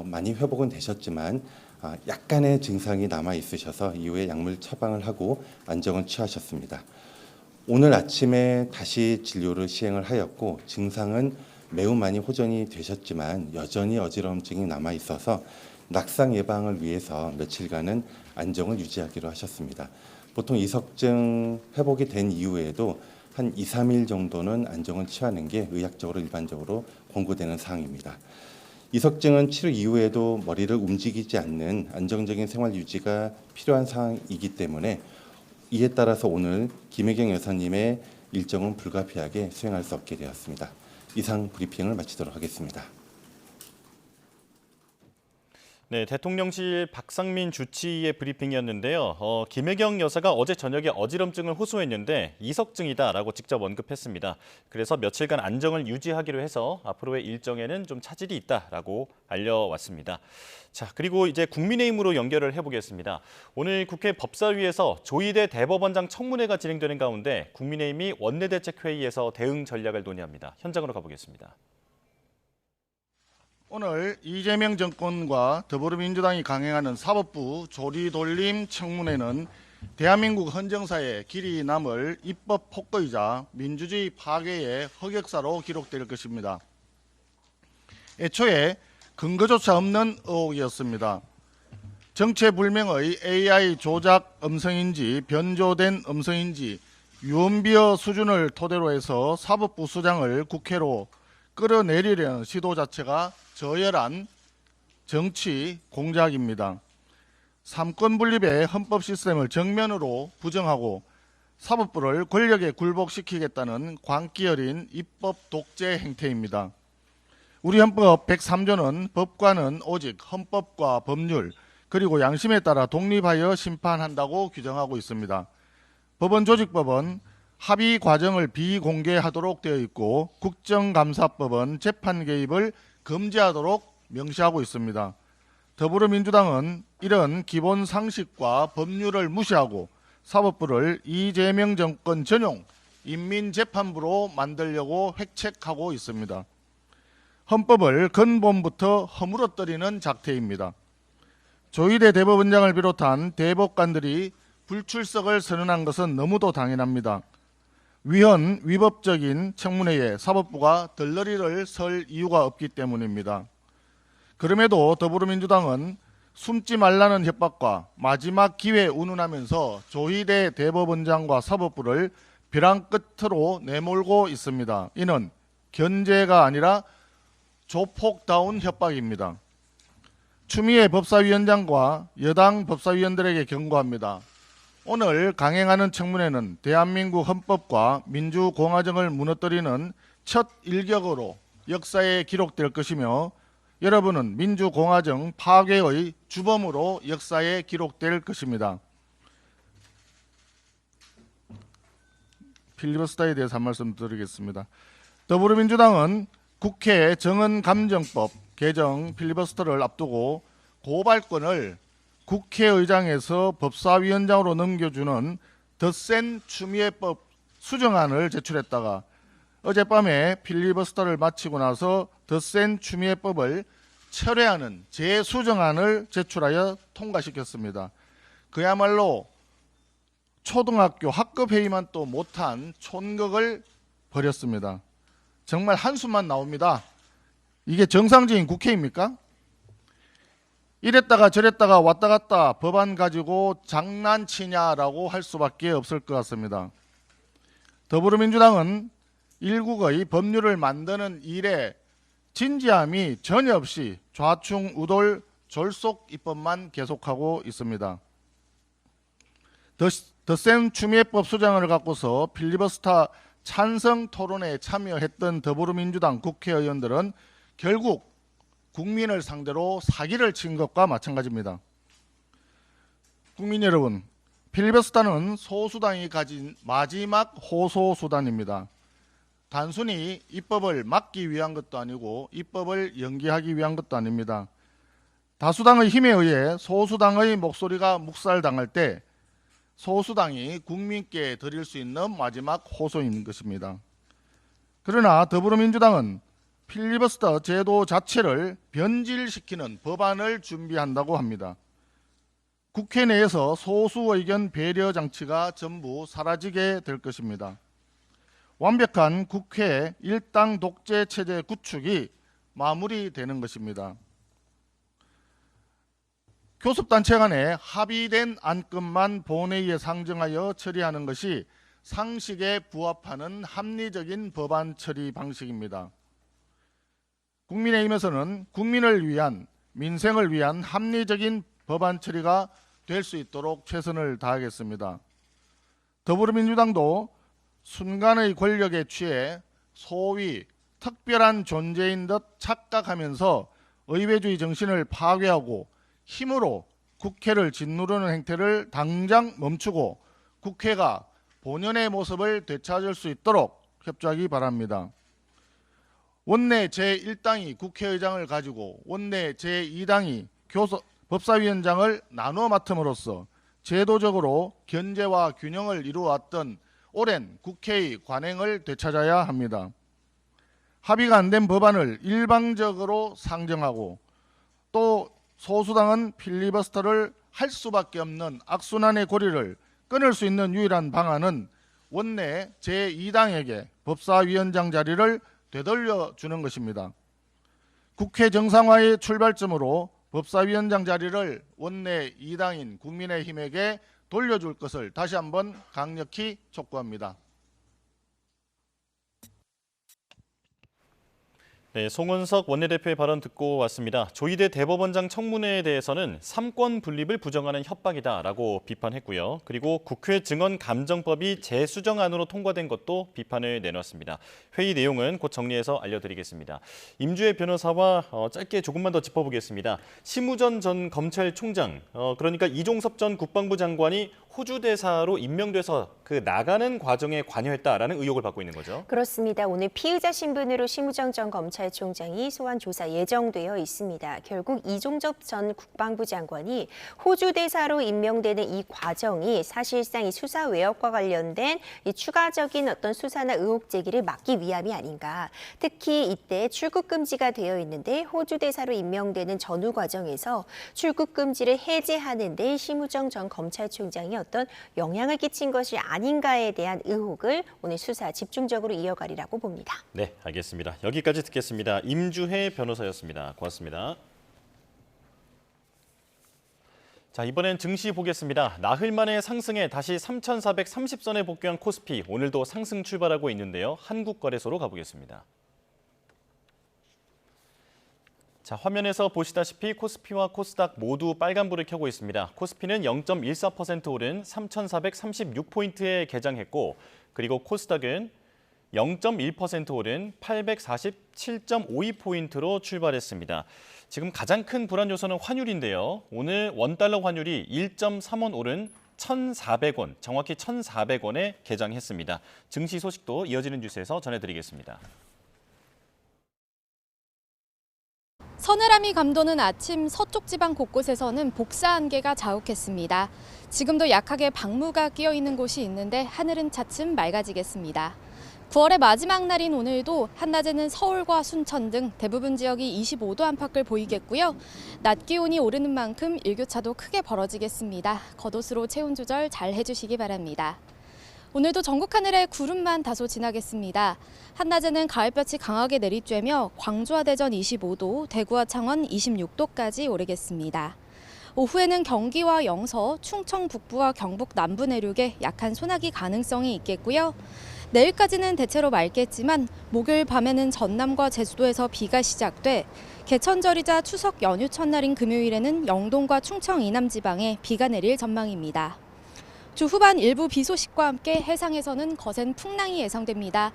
S11: 많이 회복은 되셨지만 약간의 증상이 남아 있으셔서 이후에 약물 처방을 하고 안정을 취하셨습니다. 오늘 아침에 다시 진료를 시행을 하였고 증상은 매우 많이 호전이 되셨지만 여전히 어지러움증이 남아 있어서 낙상 예방을 위해서 며칠간은 안정을 유지하기로 하셨습니다. 보통 이석증 회복이 된 이후에도 한 2, 3일 정도는 안정을 취하는 게 의학적으로 일반적으로 권고되는 사항입니다. 이석증은 치료 이후에도 머리를 움직이지 않는 안정적인 생활 유지가 필요한 상황이기 때문에 이에 따라서 오늘 김혜경 여사님의 일정은 불가피하게 수행할 수 없게 되었습니다. 이상 브리핑을 마치도록 하겠습니다.
S13: 네, 대통령실 박상민 주치의의 브리핑이었는데요. 김혜경 여사가 어제 저녁에 어지럼증을 호소했는데 이석증이다라고 직접 언급했습니다. 그래서 며칠간 안정을 유지하기로 해서 앞으로의 일정에는 좀 차질이 있다라고 알려왔습니다. 자, 그리고 이제 국민의힘으로 연결을 해보겠습니다. 오늘 국회 법사위에서 조희대 대법원장 청문회가 진행되는 가운데 국민의힘이 원내대책회의에서 대응 전략을 논의합니다. 현장으로 가보겠습니다.
S17: 오늘 이재명 정권과 더불어민주당이 강행하는 사법부 조리돌림 청문회는 대한민국 헌정사에 길이 남을 입법 폭거이자 민주주의 파괴의 흑역사로 기록될 것입니다. 애초에 근거조차 없는 의혹이었습니다. 정체불명의 AI 조작 음성인지 변조된 음성인지 유언비어 수준을 토대로 해서 사법부 수장을 국회로 끌어내리려는 시도 자체가 저열한 정치 공작입니다. 삼권 분립의 헌법 시스템을 정면으로 부정하고 사법부를 권력에 굴복시키겠다는 광기 어린 입법 독재 행태입니다. 우리 헌법 103조는 법관은 오직 헌법과 법률 그리고 양심에 따라 독립하여 심판한다고 규정하고 있습니다. 법원조직법은 합의 과정을 비공개하도록 되어 있고 국정감사법은 재판 개입을 금지하도록 명시하고 있습니다. 더불어민주당은 이런 기본 상식과 법률을 무시하고 사법부를 이재명 정권 전용 인민재판부로 만들려고 획책하고 있습니다. 헌법을 근본부터 허물어뜨리는 작태입니다. 조희대 대법원장을 비롯한 대법관들이 불출석을 선언한 것은 너무도 당연합니다. 위헌 위법적인 청문회에 사법부가 덜러리를 설 이유가 없기 때문입니다. 그럼에도 더불어민주당은 숨지 말라는 협박과 마지막 기회 운운하면서 조희대 대법원장과 사법부를 벼랑 끝으로 내몰고 있습니다. 이는 견제가 아니라 조폭다운 협박입니다. 추미애 법사위원장과 여당 법사위원들에게 경고합니다. 오늘 강행하는 청문회는 대한민국 헌법과 민주공화정을 무너뜨리는 첫 일격으로 역사에 기록될 것이며 여러분은 민주공화정 파괴의 주범으로 역사에 기록될 것입니다. 필리버스터에 대해서 한 말씀 드리겠습니다. 더불어민주당은 국회 정언감정법 개정 필리버스터를 앞두고 고발권을 국회의장에서 법사위원장으로 넘겨주는 덧센 추미애법 수정안을 제출했다가 어젯밤에 필리버스터를 마치고 나서 덧센 추미애법을 철회하는 재수정안을 제출하여 통과시켰습니다. 그야말로 초등학교 학급회의만 또 못한 촌극을 벌였습니다. 정말 한숨만 나옵니다. 이게 정상적인 국회입니까? 이랬다가 저랬다가 왔다 갔다 법안 가지고 장난치냐라고 할 수밖에 없을 것 같습니다. 더불어민주당은 일국의 법률을 만드는 일에 진지함이 전혀 없이 좌충우돌 졸속 입법만 계속하고 있습니다. 덧센 추미애법 수정을 갖고서 필리버스터 찬성 토론에 참여했던 더불어민주당 국회의원들은 결국 국민을 상대로 사기를 친 것과 마찬가지입니다. 국민 여러분, 필리버스터는 소수당이 가진 마지막 호소수단입니다. 단순히 입법을 막기 위한 것도 아니고 입법을 연기하기 위한 것도 아닙니다. 다수당의 힘에 의해 소수당의 목소리가 묵살당할 때 소수당이 국민께 드릴 수 있는 마지막 호소인 것입니다. 그러나 더불어민주당은 필리버스터 제도 자체를 변질시키는 법안을 준비한다고 합니다. 국회 내에서 소수 의견 배려 장치가 전부 사라지게 될 것입니다. 완벽한 국회 일당 독재 체제 구축이 마무리되는 것입니다. 교섭단체 간에 합의된 안건만 본회의에 상정하여 처리하는 것이 상식에 부합하는 합리적인 법안 처리 방식입니다. 국민의힘에서는 국민을 위한, 민생을 위한 합리적인 법안 처리가 될 수 있도록 최선을 다하겠습니다. 더불어민주당도 순간의 권력에 취해 소위 특별한 존재인 듯 착각하면서 의회주의 정신을 파괴하고 힘으로 국회를 짓누르는 행태를 당장 멈추고 국회가 본연의 모습을 되찾을 수 있도록 협조하기 바랍니다. 원내 제1당이 국회의장을 가지고 원내 제2당이 법사위원장을 나눠 맡음으로써 제도적으로 견제와 균형을 이루어왔던 오랜 국회의 관행을 되찾아야 합니다. 합의가 안 된 법안을 일방적으로 상정하고 또 소수당은 필리버스터를 할 수밖에 없는 악순환의 고리를 끊을 수 있는 유일한 방안은 원내 제2당에게 법사위원장 자리를 되돌려 주는 것입니다. 국회 정상화의 출발점으로 법사위원장 자리를 원내 2당인 국민의힘에게 돌려줄 것을 다시 한번 강력히 촉구합니다.
S13: 네, 송원석 원내대표의 발언 듣고 왔습니다. 조희대 대법원장 청문회에 대해서는 삼권 분립을 부정하는 협박이다라고 비판했고요. 그리고 국회 증언감정법이 재수정안으로 통과된 것도 비판을 내놨습니다. 회의 내용은 곧 정리해서 알려드리겠습니다. 임주혜 변호사와 짧게 조금만 더 짚어보겠습니다. 심우전 전 검찰총장, 그러니까 이종섭 전 국방부 장관이 호주 대사로 임명돼서 그 나가는 과정에 관여했다라는 의혹을 받고 있는 거죠.
S2: 그렇습니다. 오늘 피의자 신분으로 심우정 전 검찰총장이 소환 조사 예정되어 있습니다. 결국 이종섭 전 국방부 장관이 호주 대사로 임명되는 이 과정이 사실상 이 수사 외역과 관련된 이 추가적인 어떤 수사나 의혹 제기를 막기 위함이 아닌가. 특히 이때 출국 금지가 되어 있는데 호주 대사로 임명되는 전후 과정에서 출국 금지를 해제하는 데 심우정 전 검찰총장이 어떤 영향을 끼친 것이 아닌가에 대한 의혹을 오늘 수사 집중적으로 이어가리라고 봅니다.
S13: 네, 알겠습니다. 여기까지 듣겠습니다. 임주혜 변호사였습니다. 고맙습니다. 자, 이번엔 증시 보겠습니다. 나흘 만에 상승해 다시 3,430선에 복귀한 코스피, 오늘도 상승 출발하고 있는데요. 한국거래소로 가보겠습니다. 자, 화면에서 보시다시피 코스피와 코스닥 모두 빨간불을 켜고 있습니다. 코스피는 0.14% 오른 3,436포인트에 개장했고, 그리고 코스닥은 0.1% 오른 847.52포인트로 출발했습니다. 지금 가장 큰 불안 요소는 환율인데요. 오늘 원달러 환율이 1.3원 오른 1,400원, 정확히 1,400원에 개장했습니다. 증시 소식도 이어지는 뉴스에서 전해드리겠습니다.
S18: 서늘함이 감도는 아침 서쪽 지방 곳곳에서는 복사 안개가 자욱했습니다. 지금도 약하게 방무가 끼어 있는 곳이 있는데 하늘은 차츰 맑아지겠습니다. 9월의 마지막 날인 오늘도 한낮에는 서울과 순천 등 대부분 지역이 25도 안팎을 보이겠고요. 낮 기온이 오르는 만큼 일교차도 크게 벌어지겠습니다. 겉옷으로 체온 조절 잘 해주시기 바랍니다. 오늘도 전국 하늘에 구름만 다소 지나겠습니다. 한낮에는 가을볕이 강하게 내리쬐며 광주와 대전 25도, 대구와 창원 26도까지 오르겠습니다. 오후에는 경기와 영서, 충청 북부와 경북 남부 내륙에 약한 소나기 가능성이 있겠고요. 내일까지는 대체로 맑겠지만 목요일 밤에는 전남과 제주도에서 비가 시작돼 개천절이자 추석 연휴 첫날인 금요일에는 영동과 충청 이남 지방에 비가 내릴 전망입니다. 주 후반 일부 비 소식과 함께 해상에서는 거센 풍랑이 예상됩니다.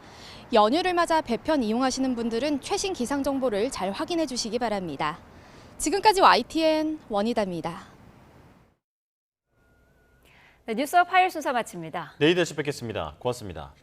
S18: 연휴를 맞아 배편 이용하시는 분들은 최신 기상 정보를 잘 확인해 주시기 바랍니다. 지금까지 YTN 원희다입니다.
S6: 네, 뉴스와 파일 순서 마칩니다.
S13: 내일 다시 뵙겠습니다. 고맙습니다.